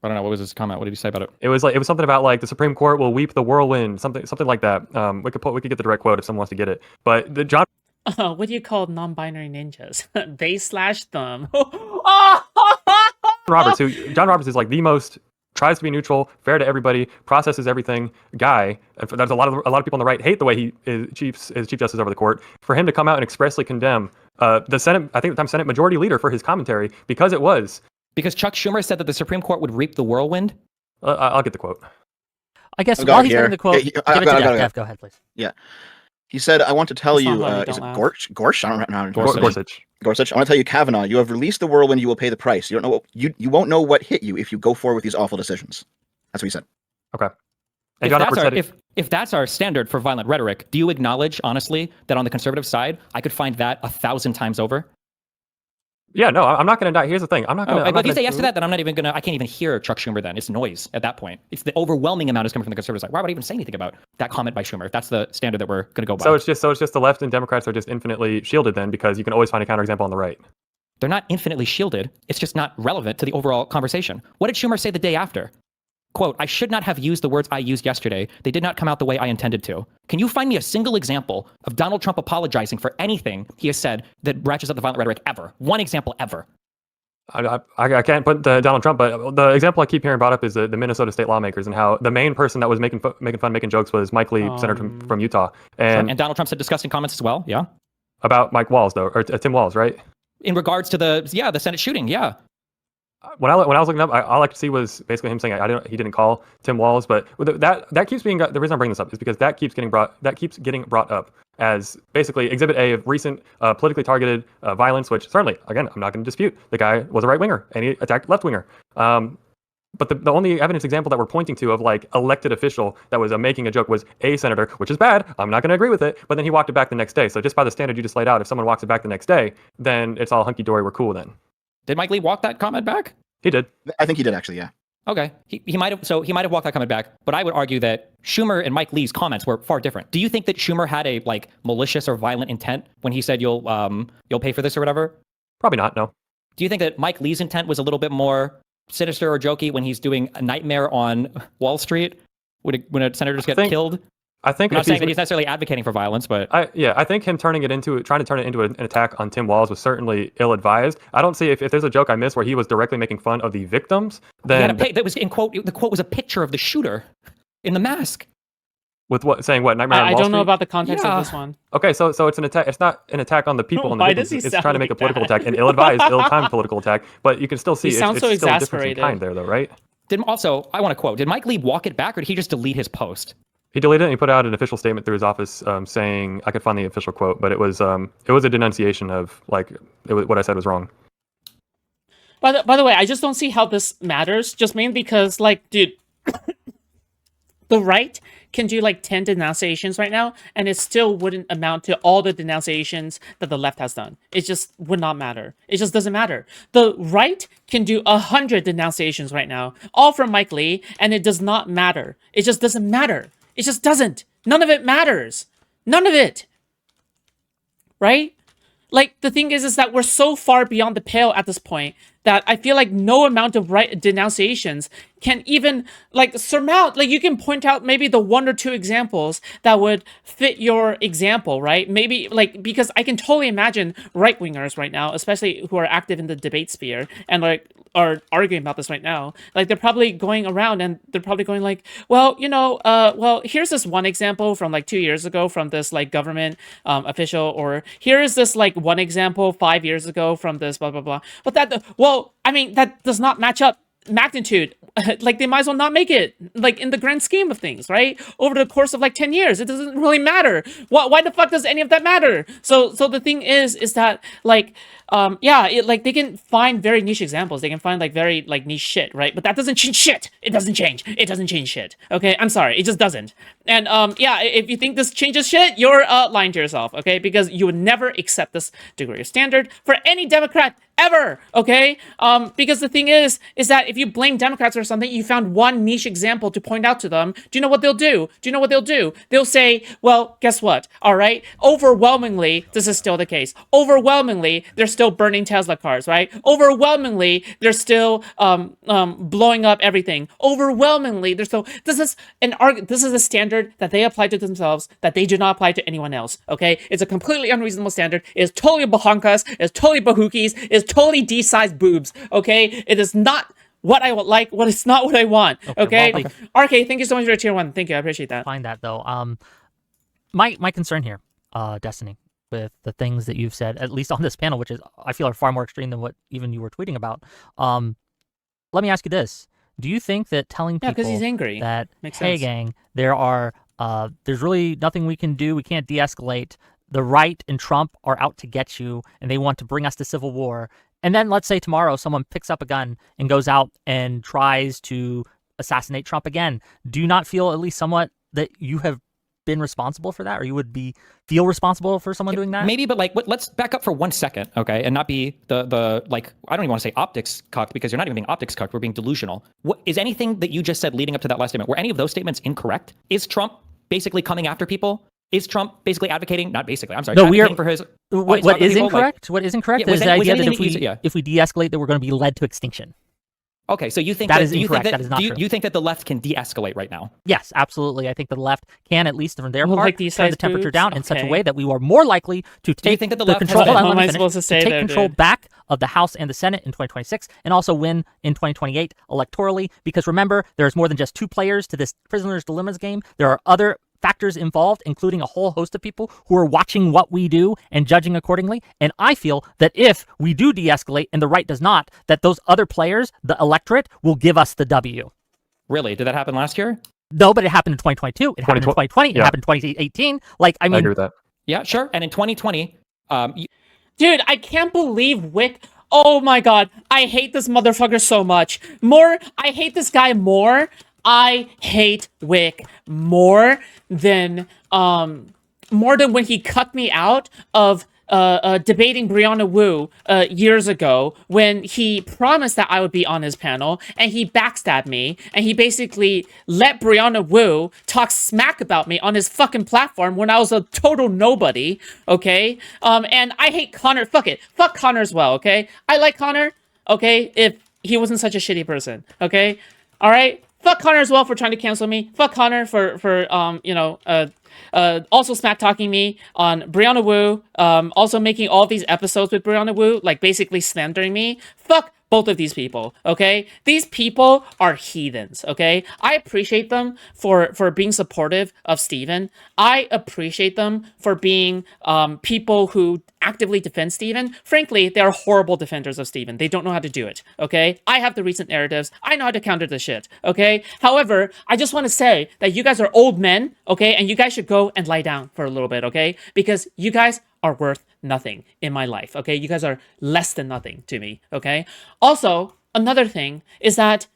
I don't know. What was his comment? What did he say about it? It was something about like the Supreme Court will weep the whirlwind, something like that. We could get the direct quote if someone wants to get it. But the John What do you call non-binary ninjas? They slashed them. Roberts is like the most tries to be neutral, fair to everybody, processes everything guy. And there's a lot of people on the right hate the way he is chief justice over the court. For him to come out and expressly condemn the Senate, I think at the time Senate Majority Leader for his commentary because it was Because Chuck Schumer said that the Supreme Court would reap the whirlwind. I'll get the quote. I guess I've got while it he's here. getting the quote, Yeah, give it I've to got it, Jeff. I've got it. Jeff, go ahead, please. He said, I want to tell That's not you, funny, is don't it laugh. Gorsh? I don't know. Gorsuch. Gorsuch. I want to tell you, Kavanaugh, you have released the whirlwind, you will pay the price. You don't know what, you won't know what hit you if you go forward with these awful decisions. That's what he said. Okay. And John Roberts said it. If that's our standard for violent rhetoric, do you acknowledge, honestly, that on the conservative side, I could find that 1,000 times over? Yeah, no, I'm not going to die. Here's the thing. I'm not going to. If you say yes to that, then I'm not even going to, I can't even hear Chuck Schumer then. It's noise at that point. It's the overwhelming amount is coming from the conservative side. Why would I even say anything about that comment by Schumer if that's the standard that we're going to go by? So it's just the left and Democrats are just infinitely shielded then because you can always find a counterexample on the right. They're not infinitely shielded. It's just not relevant to the overall conversation. What did Schumer say the day after? Quote, I should not have used the words I used yesterday. They did not come out the way I intended to. Can you find me a single example of Donald Trump apologizing for anything he has said that ratchets up the violent rhetoric ever? One example ever. I can't put Donald Trump, but the example I keep hearing brought up is the Minnesota state lawmakers and how the main person that was making jokes was Mike Lee, senator from Utah. And Donald Trump said disgusting comments as well, yeah? About Mike Walz, though, or Tim Walz, right? In regards to the Senate shooting, yeah. When I was looking up, all I could see was basically him saying he didn't call Tim Walz, but that keeps being the reason I'm bringing this up is because that keeps getting brought up as basically Exhibit A of recent politically targeted violence, which certainly, again, I'm not going to dispute. The guy was a right winger and he attacked left winger. But the only evidence example that we're pointing to of like elected official that was making a joke was a senator, which is bad. I'm not going to agree with it. But then he walked it back the next day. So just by the standard you just laid out, if someone walks it back the next day, then it's all hunky dory. We're cool then. Did Mike Lee walk that comment back? He did. I think he did actually, yeah. Okay. He might have walked that comment back, but I would argue that Schumer and Mike Lee's comments were far different. Do you think that Schumer had a like malicious or violent intent when he said you'll pay for this or whatever? Probably not, no. Do you think that Mike Lee's intent was a little bit more sinister or jokey when he's doing a nightmare on Wall Street when a senator just gets killed? I think I'm not saying that he's necessarily advocating for violence, but I think him trying to turn it into an attack on Tim Walz was certainly ill-advised. I don't see if there's a joke I missed where he was directly making fun of the victims, then that was in quote. The quote was a picture of the shooter in the mask. With what saying what nightmare on I Wall don't know Street? about the context Yeah. of this one. Okay, so it's an attack. It's not an attack on the people and the Why victims. does he It's sound trying to make a like political that? attack, an ill-advised, ill-timed political attack. But you can still see He it's sounds so still a difference in exasperated. kind there, though, right? I want to quote. Did Mike Lee walk it back, or did he just delete his post? He deleted it and he put out an official statement through his office saying, I could find the official quote, but it was a denunciation of like what I said was wrong. By the way, I just don't see how this matters. Just mainly because, like, dude, the right can do like 10 denunciations right now, and it still wouldn't amount to all the denunciations that the left has done. It just would not matter. It just doesn't matter. The right can do 100 denunciations right now, all from Mike Lee, and it does not matter. It just doesn't matter. It just doesn't. None of it matters. None of it. Right? Like, the thing is that we're so far beyond the pale at this point that I feel like no amount of right denunciations can even, like, surmount, like, you can point out maybe the 1 or 2 examples that would fit your example, right? Maybe, like, because I can totally imagine right-wingers right now, especially who are active in the debate sphere, and, like, are arguing about this right now. Like, they're probably going around and they're probably going like, well, you know, well, here's this one example from, like, 2 years ago from this, like, government official, or here is this, like, one example 5 years ago from this blah, blah, blah. But that, well, I mean, that does not match up magnitude. Like, they might as well not make it, like, in the grand scheme of things, right? Over the course of like 10 years, it doesn't really matter. Why the fuck does any of that matter? So the thing is that, like, yeah, like, they can find very niche examples. They can find, like, very, like, niche shit, right? But that doesn't change shit. It doesn't change. It doesn't change shit. Okay, I'm sorry, it just doesn't. And yeah, if you think this changes shit, you're lying to yourself, okay? Because you would never accept this degree of standard for any Democrat ever, okay? Because the thing is that if you blame Democrats or something, you found one niche example to point out to them. Do you know what they'll do? Do you know what they'll do? They'll say, well, guess what? All right, overwhelmingly, this is still the case. Overwhelmingly, they're still burning Tesla cars, right? Overwhelmingly, they're still blowing up everything. Overwhelmingly, they're still. This is a standard that they apply to themselves that they do not apply to anyone else. Okay, it's a completely unreasonable standard. It's totally bahunkas. It's totally bahukis. It's totally D-sized boobs. Okay, it is not what I would like. What it's not what I want. Okay. RK, thank you so much for your tier 1. Thank you. I appreciate that. Find that though. My concern here, Destiny, with the things that you've said, at least on this panel, which is I feel are far more extreme than what even you were tweeting about. Let me ask you this: do you think that telling people he's angry. that Makes hey sense. gang, there's really nothing we can do, we can't de-escalate, the right and Trump are out to get you and they want to bring us to civil war, and then let's say tomorrow someone picks up a gun and goes out and tries to assassinate Trump again, do you not feel at least somewhat that you have been responsible for that, or you would feel responsible for someone doing that? Maybe, but like, let's back up for 1 second, okay, and not be the like, I don't even want to say optics cucked, because you're not even being optics cucked. We're being delusional. What is anything that you just said leading up to that last statement? Were any of those statements incorrect? Is Trump basically coming after people? Is Trump basically advocating? Not basically. I'm sorry. No, we are for his. What is incorrect? What is incorrect is the idea that if we de-escalate, that we're going to be led to extinction. Okay, so you think that is incorrect. That is not true. You think that the left can de-escalate right now? Yes, absolutely. I think the left can, at least from their part, like turn the temperature down in such a way that we are more likely to take think that the the left control. has been- What am I supposed to say take there, control dude? back of the House and the Senate in 2026, and also win in 2028 electorally. Because remember, there's more than just 2 players to this prisoner's dilemmas game. There are other factors involved, including a whole host of people who are watching what we do and judging accordingly. And I feel that if we do de-escalate and the right does not, that those other players, the electorate, will give us the W. Really? Did that happen last year? No, but it happened in 2022. It happened in 2020. Yeah. It happened in 2018. Like, I mean, I agree with that. Yeah, sure. And in 2020, Dude, I can't believe Wick. Oh my god, I hate this motherfucker so much. I hate this guy more. I hate Wick more than when he cut me out of debating Brianna Wu years ago, when he promised that I would be on his panel and he backstabbed me and he basically let Brianna Wu talk smack about me on his fucking platform when I was a total nobody, okay? And I hate Connor. Fuck it. Fuck Connor as well, okay? I like Connor, okay, if he wasn't such a shitty person, okay? All right? Fuck Connor as well for trying to cancel me. Fuck Connor for also smack talking me on Brianna Wu, also making all these episodes with Brianna Wu, like basically slandering me. Fuck both of these people, okay? These people are heathens, okay? I appreciate them for being supportive of Steven. I appreciate them for being people who actively defend Steven. Frankly, they're horrible defenders of Steven. They don't know how to do it, okay? I have the recent narratives. I know how to counter the shit, okay? However, I just want to say that you guys are old men, okay? And you guys should go and lie down for a little bit, okay? Because you guys are worth nothing in my life, okay? You guys are less than nothing to me, okay? Also, another thing is that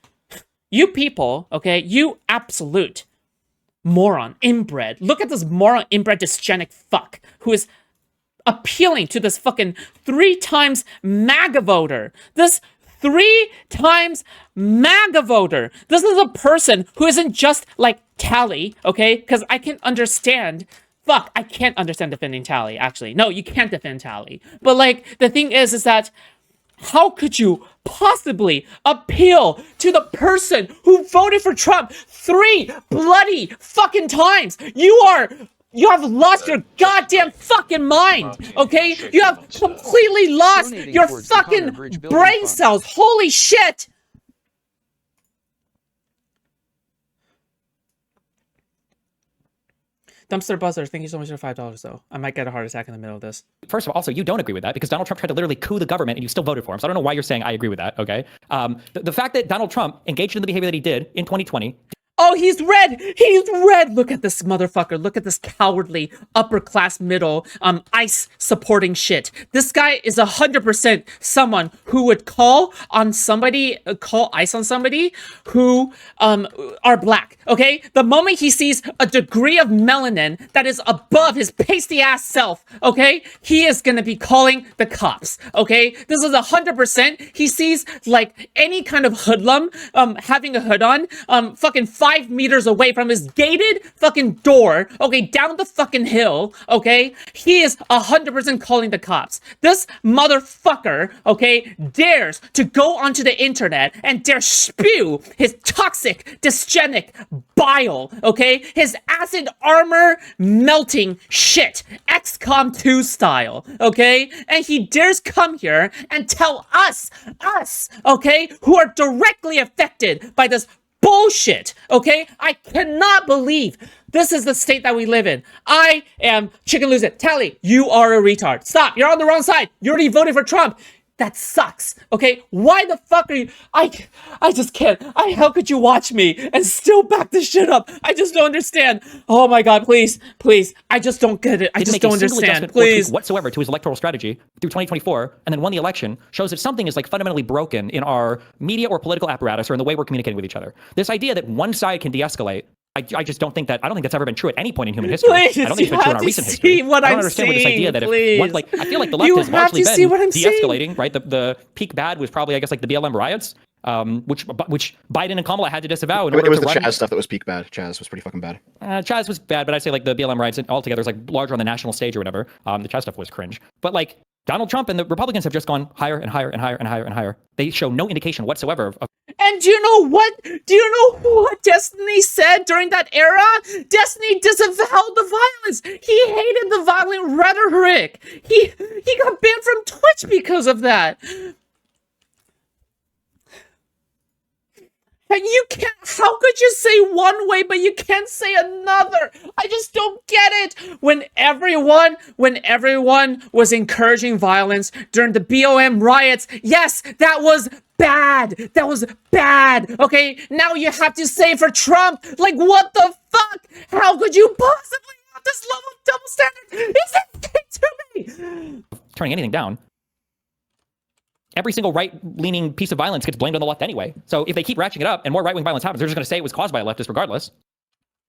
you people, okay, you absolute moron, inbred. Look at this moron, inbred, dysgenic fuck who is appealing to this fucking 3 times MAGA voter. This 3 times MAGA voter. This is a person who isn't just like Tally, okay? Because I can understand. Fuck, I can't understand defending Tally, actually. No, you can't defend Tally. But, like, the thing is that how could you possibly appeal to the person who voted for Trump 3 bloody fucking times? You have lost your goddamn fucking mind, okay? You have completely lost your fucking brain cells. Holy shit! Dumpster Buzzer, thank you so much for $5, though. I might get a heart attack in the middle of this. First of all, also, you don't agree with that because Donald Trump tried to literally coup the government and you still voted for him. So I don't know why you're saying I agree with that, okay? The fact that Donald Trump engaged in the behavior that he did in 2020... Oh, he's red! He's red! Look at this motherfucker. Look at this cowardly, upper-class middle, ICE supporting shit. This guy is 100% someone who would call ICE on somebody who, are black, okay? The moment he sees a degree of melanin that is above his pasty-ass self, okay? He is gonna be calling the cops, okay? This is 100%. He sees, like, any kind of hoodlum, having a hood on, fucking 5 meters away from his gated fucking door, okay, down the fucking hill, okay, he is 100% calling the cops. This motherfucker, okay, dares to go onto the internet and dare spew his toxic, dysgenic bile, okay, his acid armor melting shit, XCOM 2 style, okay, and he dares come here and tell us, okay, who are directly affected by this bullshit, okay? I cannot believe this is the state that we live in. I am Chicken Lose It. Tally, you are a retard. Stop, you're on the wrong side. You already voted for Trump. That sucks, okay? Why the fuck are you... I just can't. How could you watch me and still back this shit up? I just don't understand. Oh my god, please. I just don't get it. I just don't understand. Please. Whatsoever to his electoral strategy through 2024 and then won the election shows that something is like fundamentally broken in our media or political apparatus or in the way we're communicating with each other. This idea that one side can de-escalate, I just don't think that. I don't think that's ever been true at any point in human history. Please, I don't think it's been true in our recent history. What I don't I'm understand saying, what this idea that please. if one, like, I feel like the left has largely been de-escalating, saying. right? The peak bad was probably, I guess, like the BLM riots, which Biden and Kamala had to disavow. It was the Chaz stuff that was peak bad. Chaz was pretty fucking bad. Chaz was bad, but I'd say like the BLM riots altogether is like larger on the national stage or whatever. The Chaz stuff was cringe, but like Donald Trump and the Republicans have just gone higher and higher and higher and higher and higher. They show no indication whatsoever of... And do you know what? Do you know what Destiny said during that era? Destiny disavowed the violence. He hated the violent rhetoric. He got banned from Twitch because of that. And you can't, how could you say one way, but you can't say another? I just don't get it. When everyone was encouraging violence during the BOM riots, yes, that was bad. That was bad. Okay, now you have to say for Trump, like, what the fuck? How could you possibly have this level of double standards? It's insane to me. Turning anything down. Every single right-leaning piece of violence gets blamed on the left anyway. So if they keep ratcheting it up and more right-wing violence happens, they're just going to say it was caused by a leftist regardless.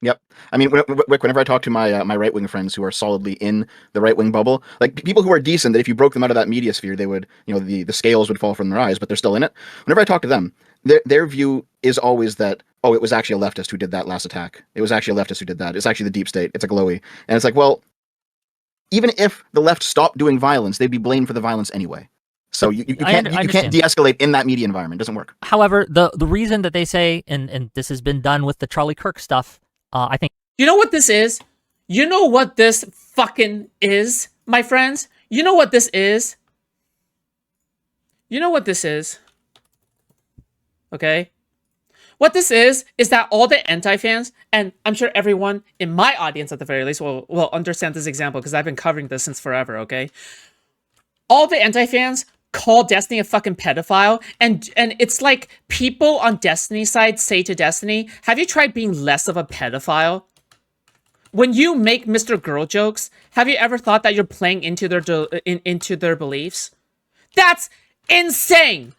Yep. I mean, whenever I talk to my my right-wing friends who are solidly in the right-wing bubble, like people who are decent, that if you broke them out of that media sphere, they would, you know, the scales would fall from their eyes, but they're still in it. Whenever I talk to them, their view is always that, oh, it was actually a leftist who did that last attack. It was actually a leftist who did that. It's actually the deep state. It's a glowy. And it's like, well, even if the left stopped doing violence, they'd be blamed for the violence anyway. So you can't de-escalate in that media environment. It doesn't work. However, the reason that they say, and this has been done with the Charlie Kirk stuff, I think... You know what this is? You know what this fucking is, my friends? You know what this is? You know what this is? okay? What this is that all the anti-fans, and I'm sure everyone in my audience at the very least will understand this example because I've been covering this since forever, okay? All the anti-fans call Destiny a fucking pedophile, and it's like people on Destiny's side say to Destiny, have you tried being less of a pedophile? When you make Mr. Girl jokes, have you ever thought that you're playing into their beliefs? That's insane!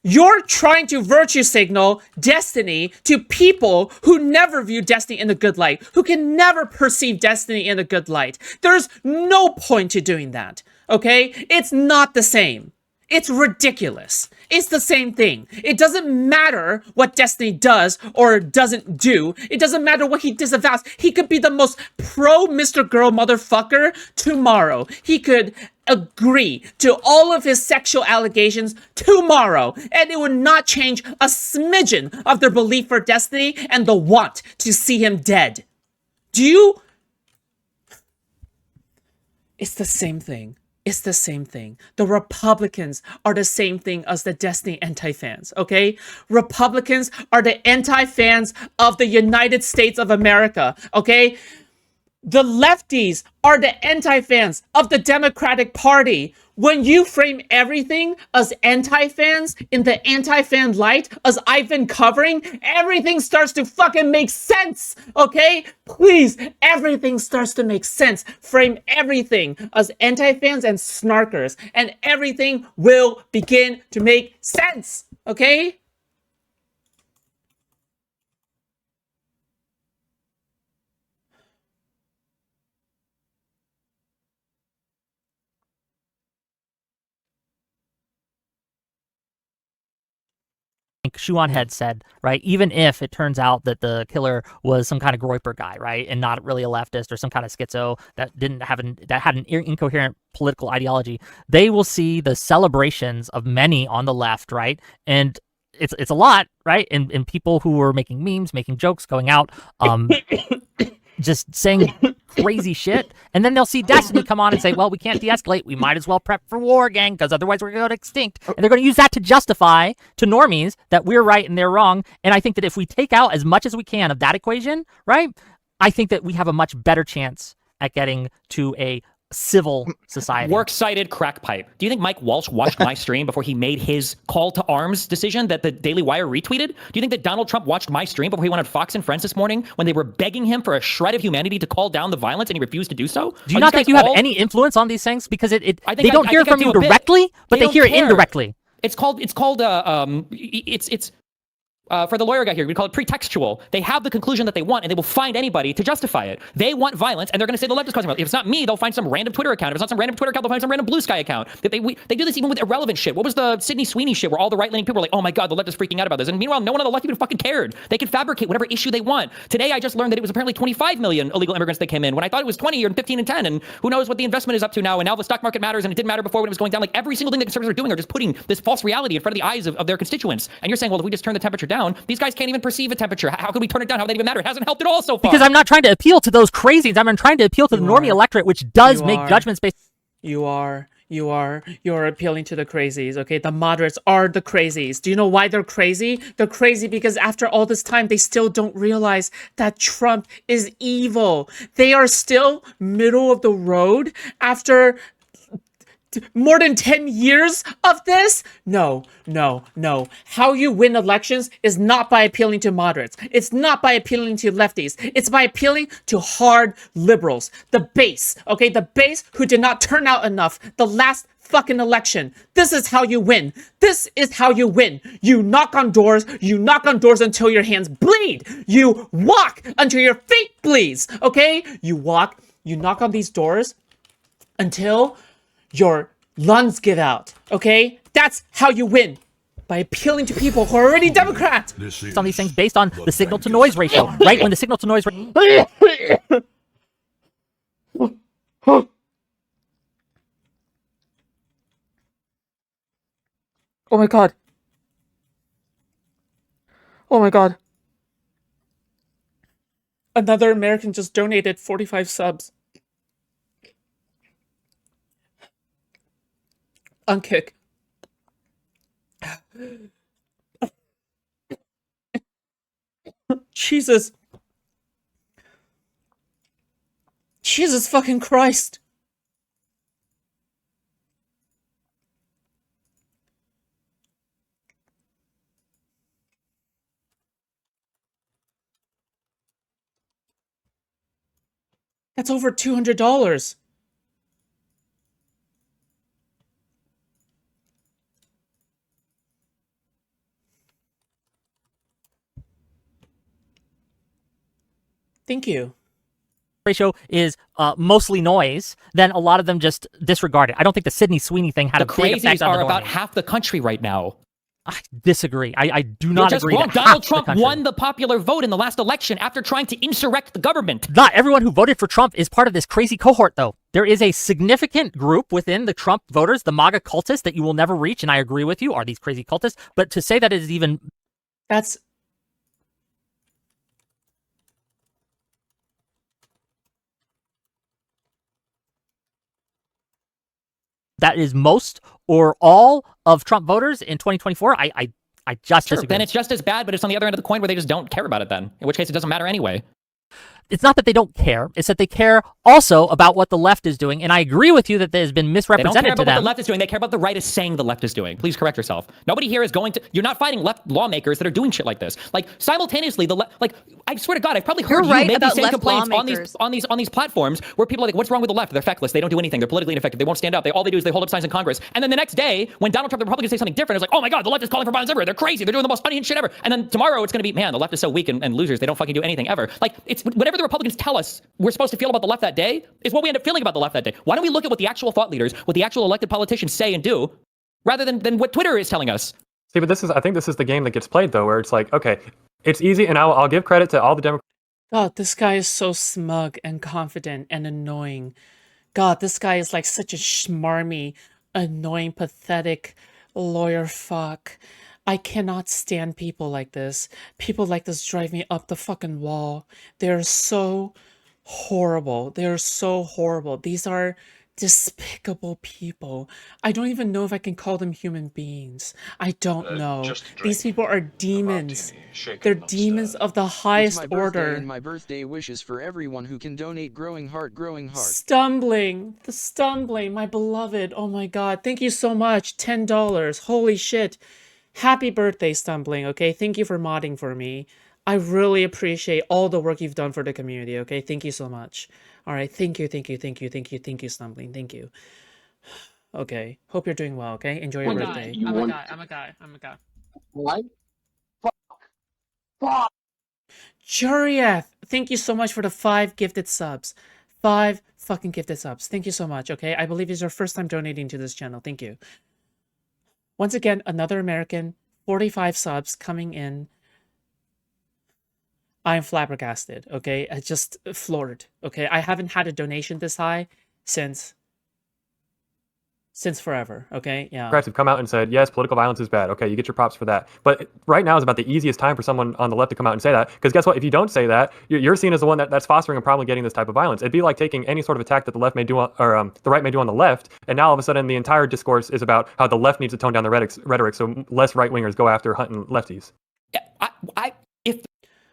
You're trying to virtue signal Destiny to people who never view Destiny in a good light, who can never perceive Destiny in a good light. There's no point to doing that, okay? It's not the same. It's ridiculous. It's the same thing. It doesn't matter what Destiny does or doesn't do. It doesn't matter what he disavows. He could be the most pro Mr. Girl motherfucker tomorrow. He could agree to all of his sexual allegations tomorrow, and it would not change a smidgen of their belief for Destiny and the want to see him dead. Do you? It's the same thing. It's the same thing. The Republicans are the same thing as the Destiny anti-fans, okay? Republicans are the anti-fans of the United States of America, okay? The lefties are the anti-fans of the Democratic Party. When you frame everything as anti-fans in the anti-fan light, as I've been covering, everything starts to fucking make sense, okay? Please, everything starts to make sense. Frame everything as anti-fans and snarkers, and everything will begin to make sense, okay? Shuan had said, right, even if it turns out that the killer was some kind of Groyper guy, right, and not really a leftist or some kind of schizo that had an incoherent political ideology, they will see the celebrations of many on the left, right, and it's a lot, right, and people who were making memes, making jokes, going out, just saying crazy shit, and then they'll see Destiny come on and say, well, we can't de-escalate, we might as well prep for war, gang, because otherwise we're going to go extinct, and they're going to use that to justify to normies that we're right and they're wrong. And I think that if we take out as much as we can of that equation, right, I think that we have a much better chance at getting to a civil society. Works-cited crack pipe. Do you think Mike Walsh watched my stream before he made his call to arms decision that the Daily Wire retweeted? Do you think that Donald Trump watched my stream before he went on Fox and Friends this morning when they were begging him for a shred of humanity to call down the violence and he refused to do so? Do you not think you have any influence on these things? Because they don't hear from you directly, but they hear it indirectly. It's called for the lawyer guy here, we call it pretextual. They have the conclusion that they want, and they will find anybody to justify it. They want violence, and they're going to say the left is causing violence. If it's not me, they'll find some random Twitter account. If it's not some random Twitter account, they'll find some random Blue Sky account. They do this even with irrelevant shit. What was the Sydney Sweeney shit where all the right-leaning people were like, oh my god, the left is freaking out about this. And meanwhile, no one on the left even fucking cared. They can fabricate whatever issue they want. Today, I just learned that it was apparently 25 million illegal immigrants that came in when I thought it was 20 or 15 and 10. And who knows what the investment is up to now. And now the stock market matters, and it didn't matter before when it was going down. Like every single thing that conservatives are doing are just putting this false reality in front of the eyes of their constituents. And you're saying, well, if we just turn the temperature down, these guys can't even perceive a temperature. How could we turn it down? How would that even matter? It hasn't helped at all so far. Because I'm not trying to appeal to those crazies. I'm trying to appeal to the normie electorate, which does make judgments based. You're appealing to the crazies, okay? The moderates are the crazies. Do you know why they're crazy? They're crazy because after all this time, they still don't realize that Trump is evil. They are still middle of the road after more than 10 years of this? No. How you win elections is not by appealing to moderates. It's not by appealing to lefties. It's by appealing to hard liberals. The base, okay? The base who did not turn out enough the last fucking election. This is how you win. This is how you win. You knock on doors. You knock on doors until your hands bleed. You walk until your feet bleeds, okay? You walk, you knock on these doors until your lungs give out, okay? That's how you win. By appealing to people who are already Democrats. On these things based on the signal to noise ratio, right? When the signal to noise ratio. Oh my god. Oh my god. Another American just donated 45 subs. On Kick. Jesus. Jesus fucking Christ. That's over $200. Thank you. Ratio is mostly noise, then a lot of them just disregard it. I don't think the Sydney Sweeney thing had The a big effect crazies on the are about donate. half the country right now. I disagree. I do You're not just agree wrong. that Donald half the Trump country- won the popular vote in the last election after trying to insurrect the government. Not everyone who voted for Trump is part of this crazy cohort, though. There is a significant group within the Trump voters, the MAGA cultists, that you will never reach, and I agree with you, are these crazy cultists. But to say that it is even... That's... that is most or all of Trump voters in 2024, I just Sure, disagree. then it's just as bad, but it's on the other end of the coin where they just don't care about it then. In which case it doesn't matter anyway. It's not that they don't care. It's that they care also about what the left is doing. And I agree with you that there's been They don't misrepresented care to about what them. the left is doing. They care about the right is saying the left is doing. Please correct yourself. Nobody here is going to... You're not fighting left lawmakers that are doing shit like this. Like, simultaneously, I swear to God, I've probably heard You're you right make these about same left complaints lawmakers. on these platforms where people are like, what's wrong with the left? They're feckless. They don't do anything. They're politically ineffective. They won't stand up. All they do is they hold up signs in Congress. And then the next day, when Donald Trump, the Republicans, say something different, it's like, oh my God, the left is calling for violence everywhere. They're crazy. They're doing the most unhinged shit ever. And then tomorrow it's going to be, man, the left is so weak and losers. They don't fucking do anything ever. Like, it's whatever the Republicans tell us we're supposed to feel about the left that day is what we end up feeling about the left that day. Why don't we look at what the actual thought leaders, what the actual elected politicians say and do, rather than what Twitter is telling us? See, but I think this is the game that gets played though, where it's like, okay, it's easy, and I'll give credit to all the Democrats. God, this guy is so smug and confident and annoying. God, this guy is like such a schmarmy, annoying, pathetic lawyer fuck. I cannot stand people like this. People like this drive me up the fucking wall. They're so horrible. They're so horrible. These are despicable people. I don't even know if I can call them human beings. I don't know. These people are demons. They're demons of the highest It's my birthday order. and my birthday wishes for everyone who can donate. Growing heart, growing heart. Stumbling, the stumbling, my beloved. Oh my God, thank you so much. $10. Holy shit. Happy birthday, Stumbling, okay? Thank you for modding for me. I really appreciate all the work you've done for the community, okay? Thank you so much. All right, thank you, Stumbling. Thank you. Okay, hope you're doing well, okay? Enjoy your birthday. I'm a guy. What? Juriath, thank you so much for the 5 gifted subs. 5 fucking gifted subs. Thank you so much, okay? I believe it's your first time donating to this channel. Thank you. Once again, another American, 45 subs coming in. I'm flabbergasted, okay? I just floored, okay? I haven't had a donation this high since forever, okay? Yeah. Democrats have come out and said, yes, political violence is bad. Okay, you get your props for that. But right now is about the easiest time for someone on the left to come out and say that. Because guess what? If you don't say that, you're seen as the one that's fostering and probably getting this type of violence. It'd be like taking any sort of attack that the left may do, or the right may do on the left, and now all of a sudden the entire discourse is about how the left needs to tone down the rhetoric so less right-wingers go after hunting lefties. Yeah,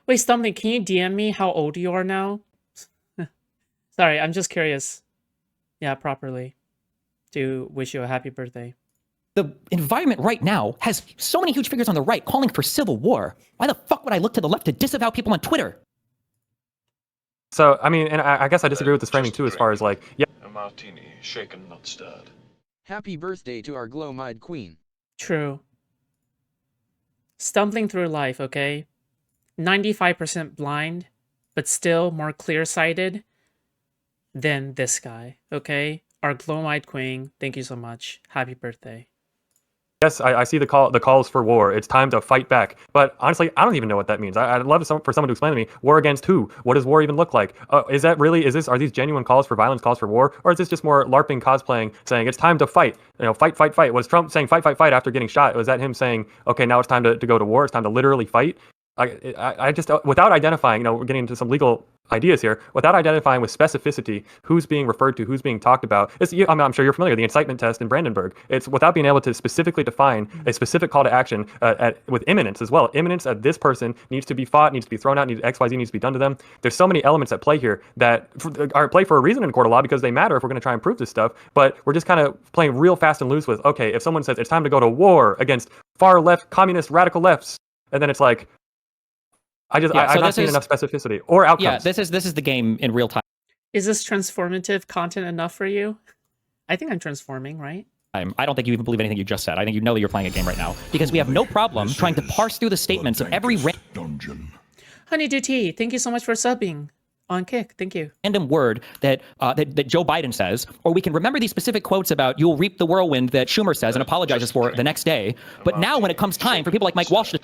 Wait, Stumbling, can you DM me how old you are now? Sorry, I'm just curious. Yeah, properly. To wish you a happy birthday. the environment right now has so many huge figures on the right calling for civil war. Why the fuck would I look to the left to disavow people on Twitter? So, I mean, and I guess I disagree with this framing too, as far as like, yeah. A martini, shaken, not stirred. Happy birthday to our glow-eyed queen. True. Stumbling through life, okay? 95% blind, but still more clear-sighted than this guy, okay? Our glow-eyed queen, thank you so much. Happy birthday. Yes, I see the calls for war. It's time to fight back. But honestly, I don't even know what that means. I'd love for someone to explain to me, war against who? What does war even look like? Is that really, are these genuine calls for violence, calls for war? Or is this just more LARPing, cosplaying, saying it's time to fight? You know, fight, fight, fight. Was Trump saying fight, fight, fight after getting shot? Was that him saying, okay, now it's time to go to war? It's time to literally fight? I just, without identifying, you know, we're getting into some legal ideas here without identifying with specificity who's being referred to, who's being talked about. I'm sure you're familiar with the incitement test in Brandenburg. It's without being able to specifically define a specific call to action with imminence as well. Imminence that this person needs to be fought, needs to be thrown out, XYZ needs to be done to them. There's so many elements at play here that are at play for a reason in court of law because they matter if we're going to try and prove this stuff. But we're just kind of playing real fast and loose with, okay, if someone says it's time to go to war against far left, communist, radical lefts, and then it's like, I'm not seeing enough specificity or outcomes. Yeah, this is the game in real time. Is this transformative content enough for you? I think I'm transforming, right? I don't think you even believe anything you just said. I think you know that you're playing a game right now because we have no problem trying to parse through the statements of every Honeydew Tea, thank you so much for subbing on Kick. Thank you. random word that Joe Biden says, or we can remember these specific quotes about "you'll reap the whirlwind" that Schumer says and apologizes for the next day. But now, when it comes time for people like Mike Walsh to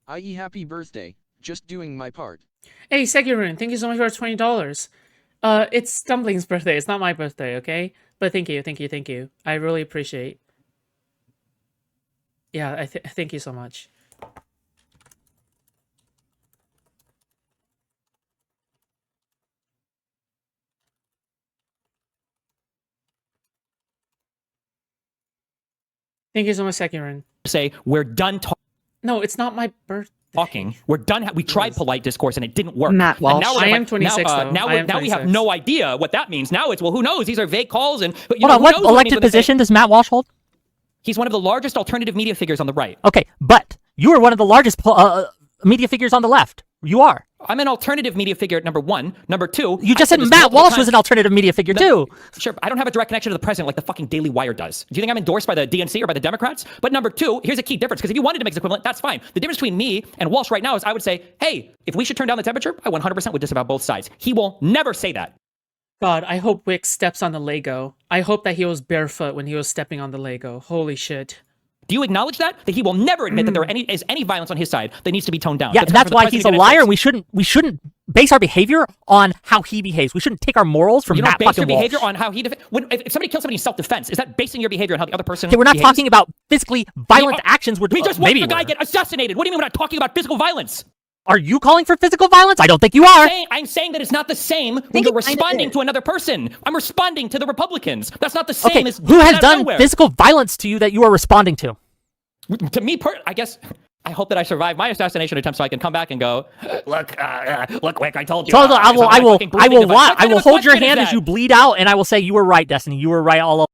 I.e. happy birthday. Just doing my part. Hey, Segurun, thank you so much for $20. It's Stumbling's birthday. It's not my birthday, okay? But thank you. I really appreciate. Yeah, thank you so much. Thank you so much, Segurun. say, "We're done No, it's not my birthday. talking. We're done. We tried polite discourse and it didn't work." Matt Walsh. And now I am 26, though. Now I am we have 26. no idea what that means. Now it's, well, who knows? These are vague calls and Hold on, what elected position does Matt Walsh hold? He's one of the largest alternative media figures on the right. Okay, but you are one of the largest media figures on the left. You are. I'm an alternative media figure, number one. Number two, You just said Matt Walsh was an alternative media figure too. Sure, I don't have a direct connection to the president like the fucking Daily Wire does. Do you think I'm endorsed by the DNC or by the Democrats? But number two, here's a key difference, because if you wanted to make this equivalent, that's fine. The difference between me and Walsh right now is I would say, hey, if we should turn down the temperature, I 100% would disavow both sides. He will never say that. God, I hope Wick steps on the Lego. I hope that he was barefoot when he was stepping on the Lego. Holy shit. Do you acknowledge that? That he will never admit that there is any violence on his side that needs to be toned down. Yeah, that's why he's a liar, and we shouldn't base our behavior on how he behaves. We shouldn't take our morals from Matt fucking Walsh. You don't base your behavior on how he if somebody kills somebody in self-defense, is that basing your behavior on how the other person Okay, we're not behaves? talking about physically violent actions. We just watched the guy get assassinated. What do you mean we're not talking about physical violence? Are you calling for physical violence? I don't think you are. I'm saying that it's not the same when you're responding to another person. I'm responding to the Republicans. That's not the same as who has done physical violence to you that you are responding to? To me, I guess. I hope that I survive my assassination attempt so I can come back and go, look, Wick, I told you. So I will hold your hand as you bleed out, and I will say you were right, Destiny. You were right all along.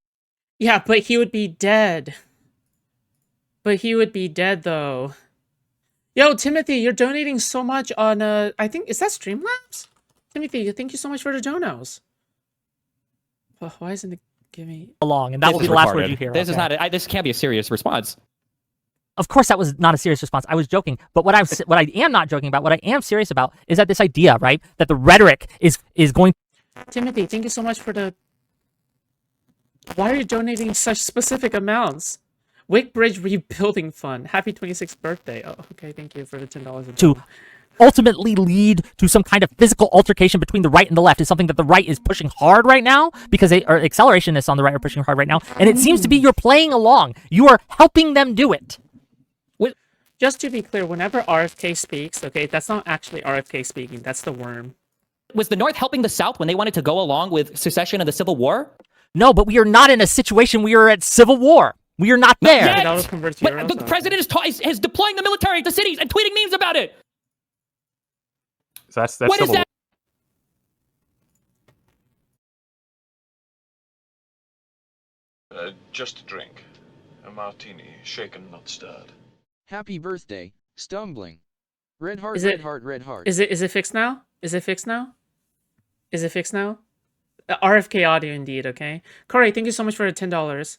Yeah, but he would be dead. But he would be dead, though. Yo, Timothy, you're donating so much on, I think, is that Streamlabs? Timothy, thank you so much for the donos. Oh, why isn't it giving... Along, and that will be the last word you hear. This is not, this can't be a serious response. Of course, that was not a serious response. I was joking. But what I am not joking about, what I am serious about, is that this idea, right, that the rhetoric is going... Timothy, thank you so much for the... Why are you donating such specific amounts? Wick Bridge Rebuilding Fund. Happy 26th birthday. Oh, okay, thank you for the $10. To ultimately lead to some kind of physical altercation between the right and the left is something that the right is pushing hard right now, because accelerationists on the right are pushing hard right now, and it seems to be you're playing along. You are helping them do it. Just to be clear, whenever RFK speaks, okay, that's not actually RFK speaking, that's the worm. Was the North helping the South when they wanted to go along with secession and the Civil War? No, but we are not in a situation we are at civil war. We are not there. But the president is deploying the military to cities and tweeting memes about it. So that's what civil is that? Just a drink. A martini, shaken, not stirred. Happy birthday, Stumbling. Red heart, Is red it- heart, red heart. Is it fixed now? Is it fixed now? Is it fixed now? RFK audio indeed, okay? Corey, thank you so much for the $10.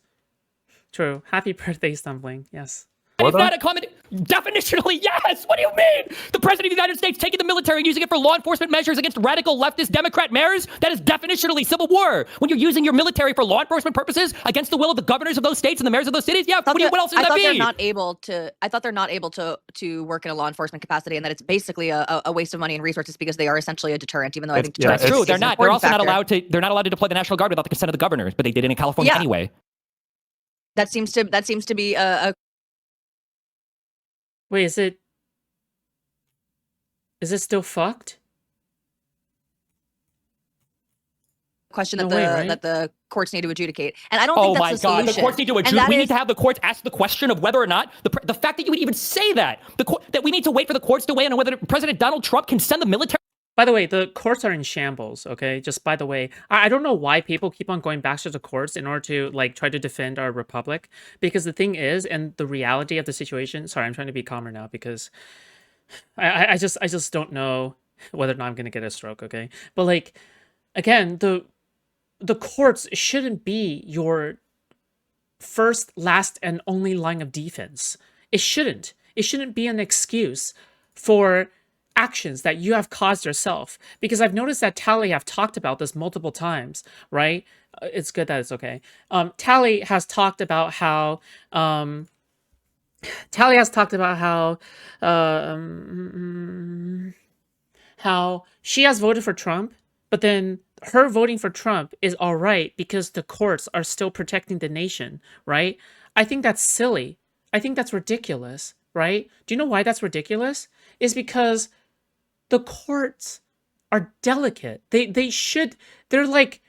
True. Happy birthday, Stumbling. Yes. Is that a comment? Definitionally, yes! What do you mean? The President of the United States taking the military and using it for law enforcement measures against radical leftist Democrat mayors? That is definitionally civil war. When you're using your military for law enforcement purposes against the will of the governors of those states and the mayors of those cities, yeah, what else does that thought be? they're not able to. I thought they're not able to work in a law enforcement capacity, and that it's basically a waste of money and resources because they are essentially a deterrent. Even though I think That's true. is They're an not. They're important also not factor. allowed to. They're not allowed to deploy the National Guard without the consent of the governors, but they did it in California Yeah. anyway. That seems to be a Wait, is it still fucked? question No that way, right? that the courts need to adjudicate, and I don't Oh think my that's the God! solution. The courts need to And adjudicate. that We is- need to have the courts ask the question of whether or not the fact that you would even say that that we need to wait for the courts to weigh in on whether President Donald Trump can send the military. By the way, the courts are in shambles, okay? Just by the way, I don't know why people keep on going back to the courts in order to, like, try to defend our republic. Because the thing is, and the reality of the situation... Sorry, I'm trying to be calmer now because I just don't know whether or not I'm going to get a stroke, okay? But, like, again, the courts shouldn't be your first, last, and only line of defense. It shouldn't. It shouldn't be an excuse for actions that you have caused yourself, because I've noticed that Tally have talked about this multiple times, right? It's good that it's okay. Tally has talked about how how she has voted for Trump, but then her voting for Trump is all right because the courts are still protecting the nation, right? I think that's silly. I think that's ridiculous, right? Do you know why that's ridiculous? It's because the courts are delicate. They're like,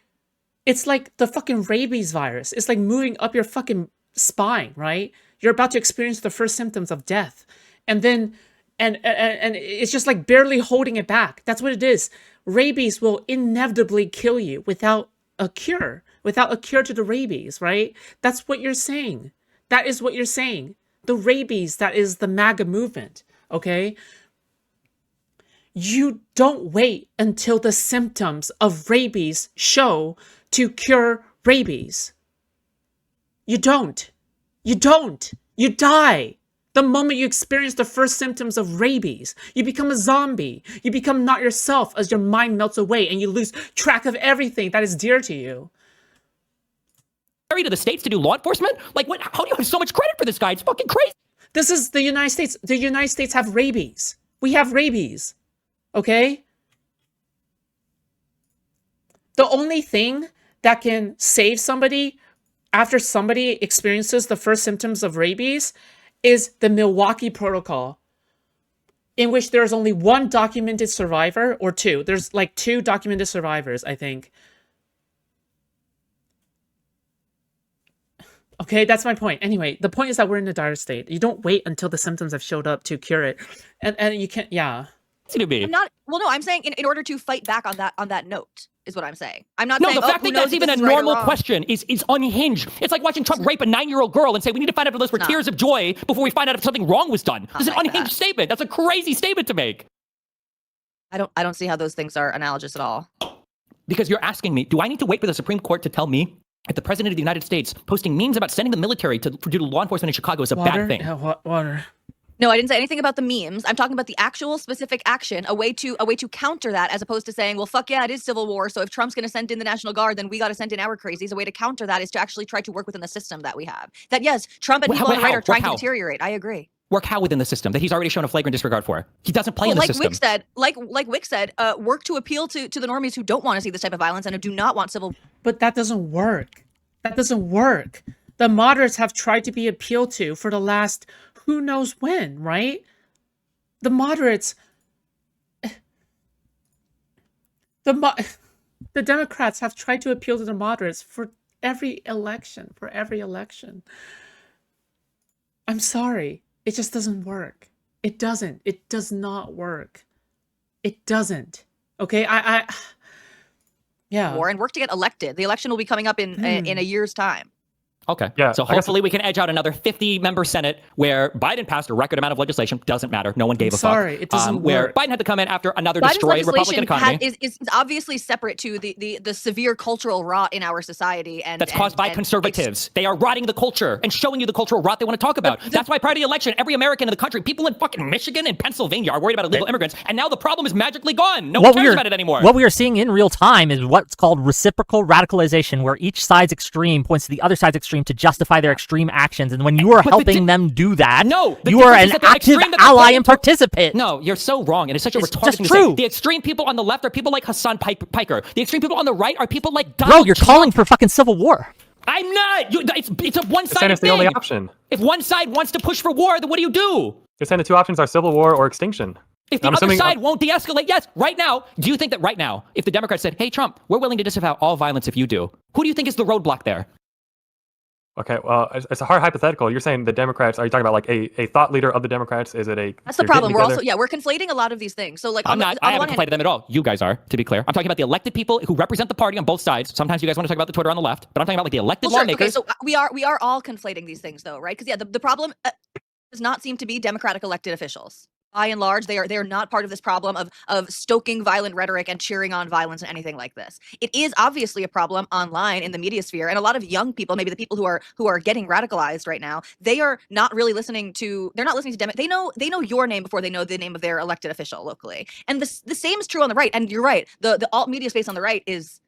it's like the fucking rabies virus. It's like moving up your fucking spine, right? You're about to experience the first symptoms of death. And then, and it's just like barely holding it back. That's what it is. Rabies will inevitably kill you without a cure to the rabies, right? That's what you're saying. That is what you're saying. The rabies, that is the MAGA movement, okay? You don't wait until the symptoms of rabies show to cure rabies. You don't. You don't. You die. The moment you experience the first symptoms of rabies, you become a zombie. You become not yourself as your mind melts away and you lose track of everything that is dear to you. To the states to do law enforcement? Like, what? How do you have so much credit for this guy? It's fucking crazy. This is the United States. The United States have rabies. We have rabies. Okay? The only thing that can save somebody after somebody experiences the first symptoms of rabies is the Milwaukee Protocol, in which there's only one documented survivor, or two. There's like 2 documented survivors, I think. Okay, that's my point. Anyway, the point is that we're in a dire state. You don't wait until the symptoms have showed up to cure it. And you can't, yeah. I'm not. Well, no, I'm saying in order to fight back on that note is what I'm saying. I'm not No, saying. the fact that that's even a normal question is unhinged. It's like watching Trump rape a 9-year-old girl and say we need to find out if those were tears of joy before we find out if something wrong was done. That's an unhinged statement. That's a crazy statement to make. I don't see how those things are analogous at all. Because you're asking me, do I need to wait for the Supreme Court to tell me if the President of the United States posting memes about sending the military to do law enforcement in Chicago is a bad thing? Yeah, water. No, I didn't say anything about the memes. I'm talking about the actual specific action, a way to counter that, as opposed to saying, well, fuck yeah, it is civil war. So if Trump's going to send in the National Guard, then we got to send in our crazies. A way to counter that is to actually try to work within the system that we have. That yes, Trump and people on the right are trying to deteriorate. I agree. Work how within the system that he's already shown a flagrant disregard for? He doesn't play in the system. Like Wick said, work to appeal to the normies who don't want to see this type of violence and who do not want civil. But that doesn't work. That doesn't work. The moderates have tried to be appealed to for the last who knows when, right? The moderates, the Democrats have tried to appeal to the moderates for every election, I'm sorry. It just doesn't work. It doesn't. It does not work. It doesn't. Okay, yeah. War and work to get elected. The election will be coming up in a year's time. Okay. Yeah, so hopefully we can edge out another 50-member Senate where Biden passed a record amount of legislation. Doesn't matter. No one gave a fuck. Sorry, it doesn't where work. Biden had to come in after another Biden's destroyed Republican economy. is obviously separate to the severe cultural rot in our society. And that's caused by conservatives. They are rotting the culture and showing you the cultural rot they want to talk about. That's why prior to the election, every American in the country, people in fucking Michigan and Pennsylvania are worried about illegal immigrants. And now the problem is magically gone. No one cares about it anymore. What we are seeing in real time is what's called reciprocal radicalization, where each side's extreme points to the other side's extreme to justify their extreme actions. And when you are helping them do that, you are an active ally and participant. No, you're so wrong. And it's such a retarded just thing true. to say. The extreme people on the left are people like Hassan Piker. The extreme people on the right are people like Donald Bro, you're Trump. calling for fucking civil war. I'm not. It's a one-sided thing. It's the only option. If one side wants to push for war, then what do you do? You're saying the two options are civil war or extinction. If the I'm other assuming- side won't de-escalate, yes, right now, do you think that right now, if the Democrats said, hey, Trump, we're willing to disavow all violence if you do, who do you think is the roadblock there? Okay, well, it's a hard hypothetical. You're saying the Democrats, are you talking about like a thought leader of the Democrats? Is it a... That's the they're problem. getting We're together? also, we're conflating a lot of these things. So like, I'm not. I on the haven't one hand, conflated them at all. You guys are, to be clear. I'm talking about the elected people who represent the party on both sides. Sometimes you guys want to talk about the Twitter on the left, but I'm talking about like the elected well, sure, okay, lawmakers. so we are all conflating these things though, right? Because yeah, the problem does not seem to be Democratic elected officials. By and large, they are not part of this problem of stoking violent rhetoric and cheering on violence and anything like this. It is obviously a problem online in the media sphere, and a lot of young people, maybe the people who are getting radicalized right now, they are not really listening to. They're not listening to They know your name before they know the name of their elected official locally, and the same is true on the right. And you're right, the alt media space on the right is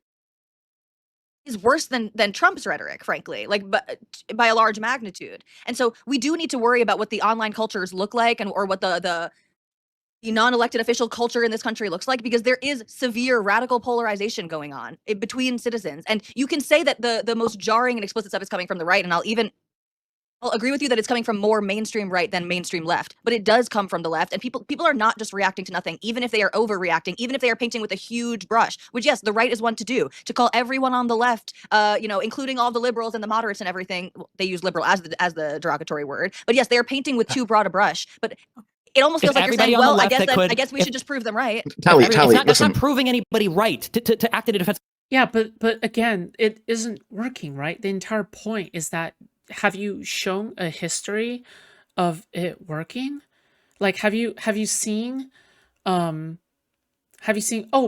worse than Trump's rhetoric, frankly, like by a large magnitude. And so we do need to worry about what the online cultures look like, and or what the non-elected official culture in this country looks like, because there is severe radical polarization going on between citizens. And you can say that the most jarring and explicit stuff is coming from the right, and I'll agree with you that it's coming from more mainstream right than mainstream left, but it does come from the left, and people are not just reacting to nothing, even if they are overreacting, even if they are painting with a huge brush, which yes, the right is one to do, to call everyone on the left, including all the liberals and the moderates and everything. They use liberal as the derogatory word, but yes, they are painting with too broad a brush. But it almost feels like you're saying, well, I guess we should just prove them right. Tally, That's listen. not proving anybody right to act in a defense. Yeah, but again, it isn't working, right? The entire point is that, have you shown a history of it working? Like, have you seen oh,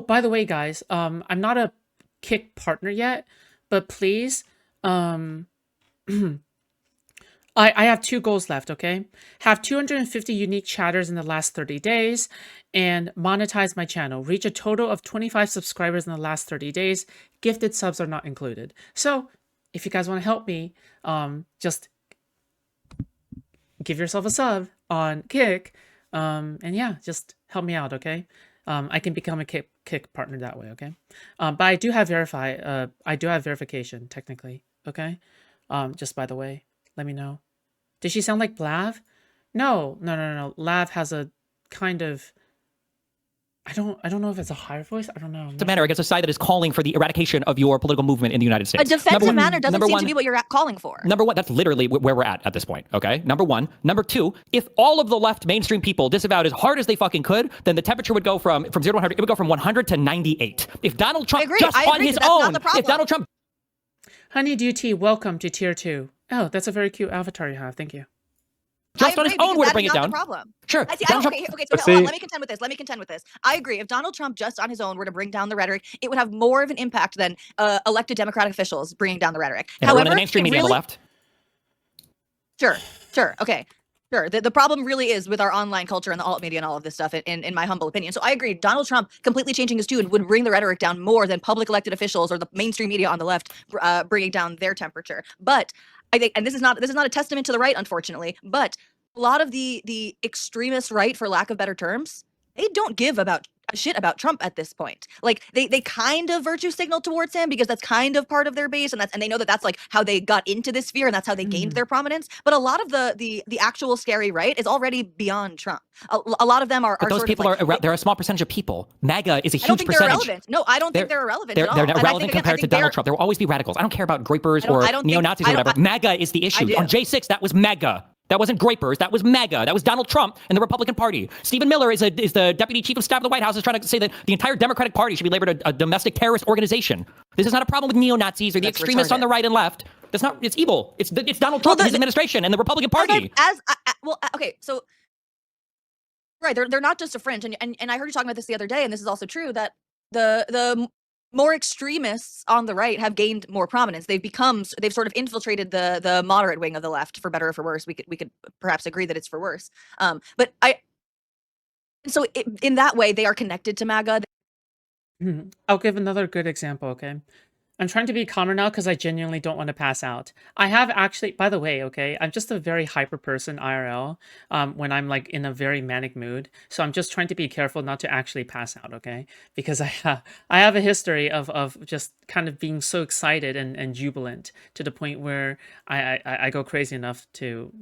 by the way, guys, I'm not a Kick partner yet, but please, I have 2 goals left, okay? Have 250 unique chatters in the last 30 days and monetize my channel. Reach a total of 25 subscribers in the last 30 days. Gifted subs are not included. So if you guys want to help me, just give yourself a sub on Kick. And yeah, just help me out, okay? I can become a Kick partner that way, okay? But I do have verification, technically, okay? Just by the way, let me know. Did she sound like Blav? No. Lav has a kind of... I don't know if it's a higher voice. I don't know. It's a manner against a side that is calling for the eradication of your political movement in the United States. A defensive manner doesn't seem to be what you're calling for. Number one, that's literally where we're at this point, okay? Number one. Number two, if all of the left mainstream people disavowed as hard as they fucking could, then the temperature would go from 0 to 100, it would go from 100 to 98. If Donald Trump just on his own, if Donald Trump... Honey Duty, welcome to tier 2. Oh, that's a very cute avatar you have. Thank you. Just on his own were to bring it down. Sure. Okay, so hold on, let me contend with this. I agree. If Donald Trump just on his own were to bring down the rhetoric, it would have more of an impact than elected Democratic officials bringing down the rhetoric. And however, the mainstream media on the left. Sure. Okay. Sure. The problem really is with our online culture and the alt media and all of this stuff, in my humble opinion. So I agree. Donald Trump completely changing his tune would bring the rhetoric down more than public elected officials or the mainstream media on the left bringing down their temperature. But I think, and this is not a testament to the right, unfortunately, but a lot of the extremist right, for lack of better terms, they don't give a shit about Trump at this point. Like they kind of virtue signal towards him because that's kind of part of their base, and they know that that's like how they got into this sphere and that's how they gained their prominence. But a lot of the actual scary right is already beyond Trump. A lot of them are. But those people they're a small percentage of people. MAGA is a huge percentage. They're irrelevant. No, I don't think they're irrelevant at all. They're irrelevant compared to Donald Trump. There will always be radicals. I don't care about grapers or neo-Nazis or whatever. MAGA is the issue. On J6, that was MAGA. That wasn't grapers. That was MAGA. That was Donald Trump and the Republican Party. Stephen Miller is the deputy chief of staff of the White House, is trying to say that the entire Democratic Party should be labeled a domestic terrorist organization. This is not a problem with neo-Nazis or the extremists on the right and left. That's not. It's evil. It's Donald Trump and his administration and the Republican Party. Okay, so right, they're not just a fringe, and I heard you talking about this the other day, and this is also true that the more extremists on the right have gained more prominence. They've sort of infiltrated the moderate wing of the left, for better or for worse. We could perhaps agree that it's for worse. But in that way, they are connected to MAGA. I'll give another good example, okay? I'm trying to be calmer now because I genuinely don't want to pass out. I have actually, by the way, okay, I'm just a very hyper person IRL when I'm like in a very manic mood. So I'm just trying to be careful not to actually pass out, okay? Because I have a history of just kind of being so excited and jubilant to the point where I go crazy enough to...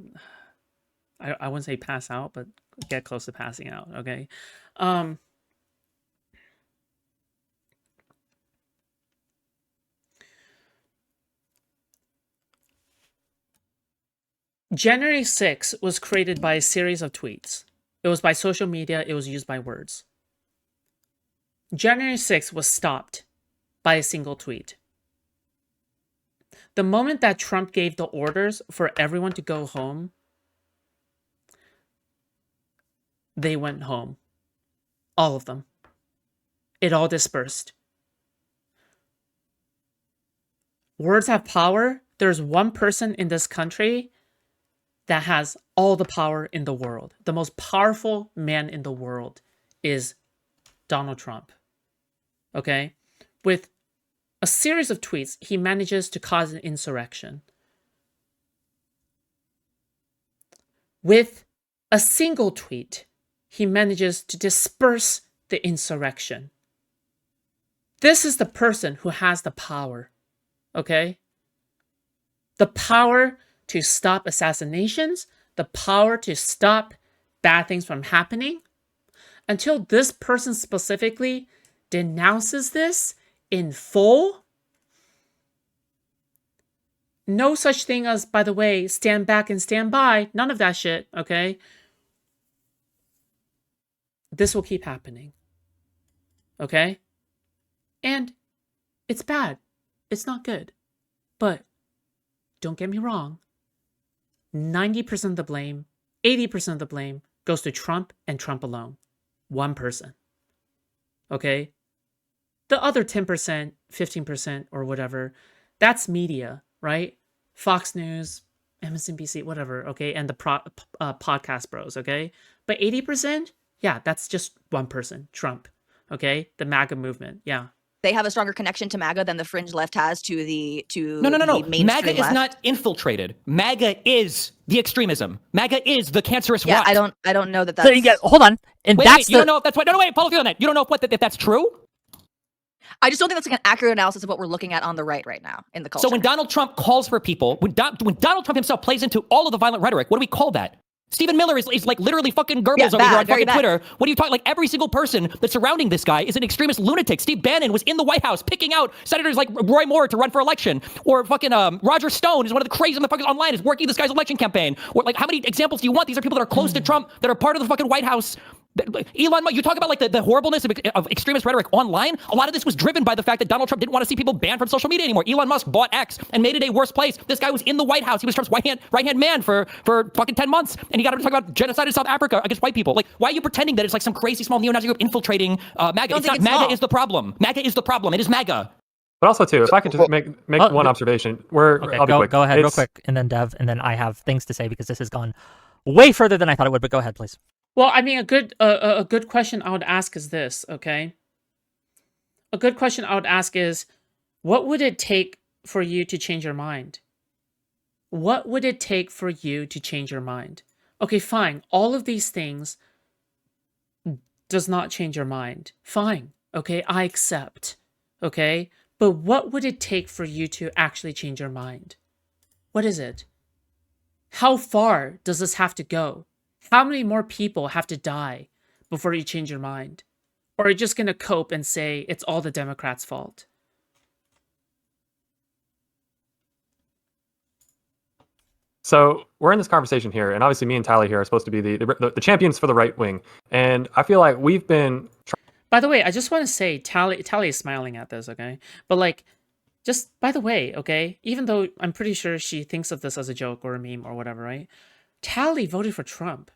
I wouldn't say pass out, but get close to passing out. Okay. January 6th was created by a series of tweets. It was by social media. It was used by words. January 6th was stopped by a single tweet. The moment that Trump gave the orders for everyone to go home, they went home. All of them. It all dispersed. Words have power. There's one person in this country that has all the power in the world. The most powerful man in the world is Donald Trump. Okay? With a series of tweets, he manages to cause an insurrection. With a single tweet, he manages to disperse the insurrection. This is the person who has the power. Okay? The power to stop assassinations, the power to stop bad things from happening. Until this person specifically denounces this in full, no such thing as, by the way, stand back and stand by. None of that shit, okay? This will keep happening. Okay? And it's bad. It's not good. But don't get me wrong. 90% of the blame, 80% of the blame goes to Trump and Trump alone. One person. Okay? The other 10%, 15%, or whatever, that's media, right? Fox News, MSNBC, whatever, okay? And the podcast bros, okay? But 80%, yeah, that's just one person, Trump, okay? The MAGA movement, yeah. They have a stronger connection to MAGA than the fringe left has to the No. mainstream MAGA is left. not infiltrated. MAGA is the extremism. MAGA is the cancerous Yeah, rot. I don't know that that's... So you get, hold on, and Wait, you don't know if that's what? No, wait, follow through on that. You don't know if that's true. I just don't think that's like an accurate analysis of what we're looking at on the right now in the culture. So when Donald Trump calls for people, when Donald Trump himself plays into all of the violent rhetoric, what do we call that? Stephen Miller is like literally fucking Goebbels over here on fucking Twitter. What are you talking? Like every single person that's surrounding this guy is an extremist lunatic. Steve Bannon was in the White House picking out senators like Roy Moore to run for election, or fucking Roger Stone is one of the crazy motherfuckers online is working this guy's election campaign. Or like how many examples do you want? These are people that are close to Trump that are part of the fucking White House. Elon Musk, you talk about like the horribleness of extremist rhetoric online. A lot of this was driven by the fact that Donald Trump didn't want to see people banned from social media anymore. Elon Musk bought X and made it a worse place. This guy was in the White House. He was Trump's right-hand man for fucking 10 months. And he got him to talk about genocide in South Africa against white people. Like, why are you pretending that it's like some crazy small neo-Nazi group infiltrating MAGA? It's not. MAGA is the problem. MAGA is the problem. It is MAGA. But also, too, if I could just make one observation. Okay, I'll be quick. Go ahead real quick, and then Dev, and then I have things to say because this has gone way further than I thought it would, but go ahead, please. Well, I mean, a good question I would ask is this, okay? A good question I would ask is, what would it take for you to change your mind? What would it take for you to change your mind? Okay, fine. All of these things does not change your mind. Fine. Okay, I accept. Okay? But what would it take for you to actually change your mind? What is it? How far does this have to go? How many more people have to die before you change your mind? Or are you just going to cope and say it's all the Democrats' fault? So we're in this conversation here, and obviously me and Tyler here are supposed to be the champions for the right wing. And I feel like we've been... By the way, I just want to say, Tally is smiling at this, okay? But like, just by the way, okay? Even though I'm pretty sure she thinks of this as a joke or a meme or whatever, right? Tally voted for Trump.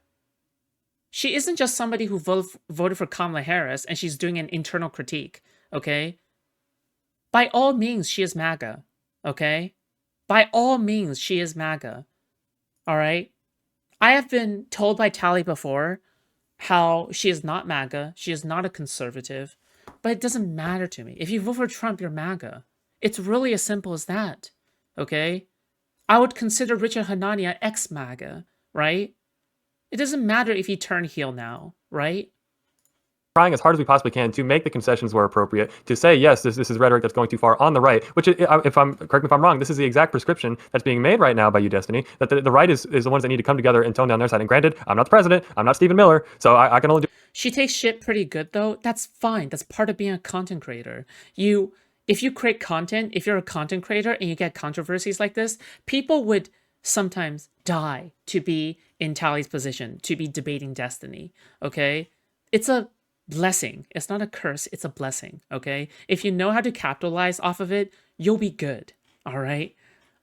She isn't just somebody who voted for Kamala Harris and she's doing an internal critique, okay? By all means, she is MAGA, okay? By all means, she is MAGA, all right? I have been told by Tally before how she is not MAGA, she is not a conservative, but it doesn't matter to me. If you vote for Trump, you're MAGA. It's really as simple as that, okay? I would consider Richard Hanania ex-MAGA, right? It doesn't matter if he turned heel now, right? trying as hard as we possibly can to make the concessions where appropriate, to say, yes, this is rhetoric that's going too far on the right, which, if I'm, correct me if I'm wrong, this is the exact prescription that's being made right now by you, Destiny, that the right is the ones that need to come together and tone down their side. And granted, I'm not the president, I'm not Stephen Miller, so I can only do... She takes shit pretty good, though. That's fine. That's part of being a content creator. If you create content, if you're a content creator and you get controversies like this, people would sometimes die to be in Tally's position, to be debating Destiny, okay? It's a blessing. It's not a curse. It's a blessing, okay? If you know how to capitalize off of it, you'll be good, all right?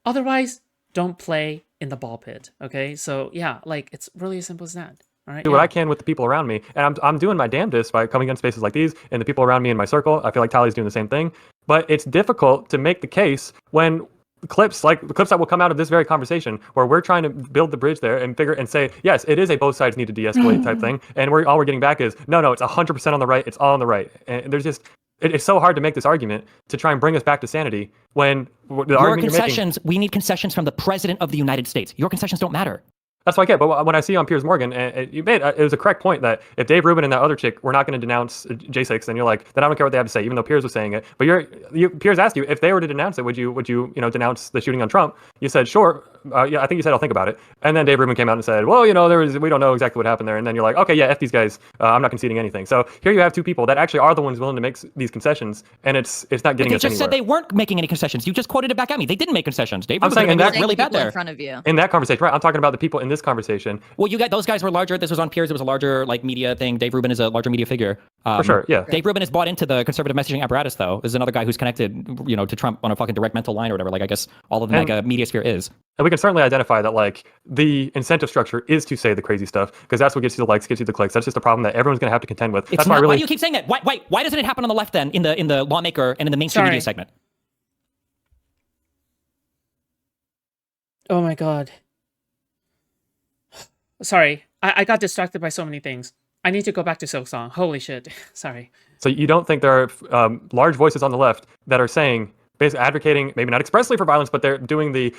Otherwise, don't play in the ball pit, okay? So yeah, like, it's really as simple as that. All right, do what I can with the people around me, and I'm doing my damnedest by coming against spaces like these and the people around me in my circle. I feel like Tally's doing the same thing, but it's difficult to make the case when clips like the clips that will come out of this very conversation where we're trying to build the bridge there and figure and say, yes, it is a both sides need to de-escalate type thing, and all we're getting back is no, it's 100% on the right, it's all on the right, and there's just it's so hard to make this argument to try and bring us back to sanity when the argument concessions, we need concessions from the president of the United States. Your concessions don't matter. That's what I get. But when I see on Piers Morgan, you made it was a correct point that if Dave Rubin and that other chick were not going to denounce J6, then you're like, then I don't care what they have to say, even though Piers was saying it. But Piers asked you if they were to denounce it, would you denounce the shooting on Trump? You said sure. Yeah, I think you said I'll think about it. And then Dave Rubin came out and said, well, we don't know exactly what happened there. And then you're like, okay, yeah, F these guys. I'm not conceding anything. So here you have two people that actually are the ones willing to make these concessions, and it's not getting us anywhere. They just said they weren't making any concessions. You just quoted it back at me. They didn't make concessions. Dave Rubin saying that really bad there. In front of you. In that conversation, right? I'm talking about the people in this conversation. Well, those guys were larger. This was on Piers. It was a larger media thing. Dave Rubin is a larger media figure. For sure, yeah. Dave Rubin is bought into the conservative messaging apparatus, though. This is another guy who's connected, to Trump on a fucking direct mental line or whatever. Like, I guess all of the mega media sphere is. And we can certainly identify that, like, the incentive structure is to say the crazy stuff, because that's what gets you the likes, gets you the clicks. That's just a problem that everyone's going to have to contend with. That's why do you keep saying that? Why doesn't it happen on the left then, in the lawmaker and in the mainstream media segment? Oh my god. Sorry, I got distracted by so many things. I need to go back to Silksong. Holy shit. Sorry. So you don't think there are large voices on the left that are saying, basically advocating, maybe not expressly for violence, but they're doing the,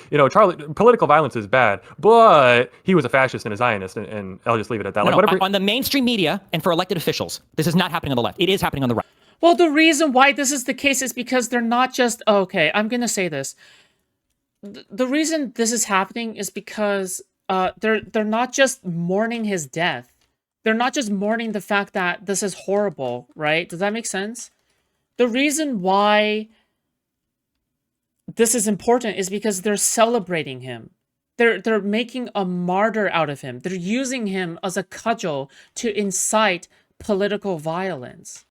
political violence is bad, but he was a fascist and a Zionist, and I'll just leave it at that. On the mainstream media and for elected officials, this is not happening on the left. It is happening on the right. Well, the reason why this is the case is because they're not just, okay, I'm going to say this. The reason this is happening is because they're not just mourning his death. They're not just mourning the fact that this is horrible, right? Does that make sense? The reason why this is important is because they're celebrating him. They're making a martyr out of him. They're using him as a cudgel to incite political violence.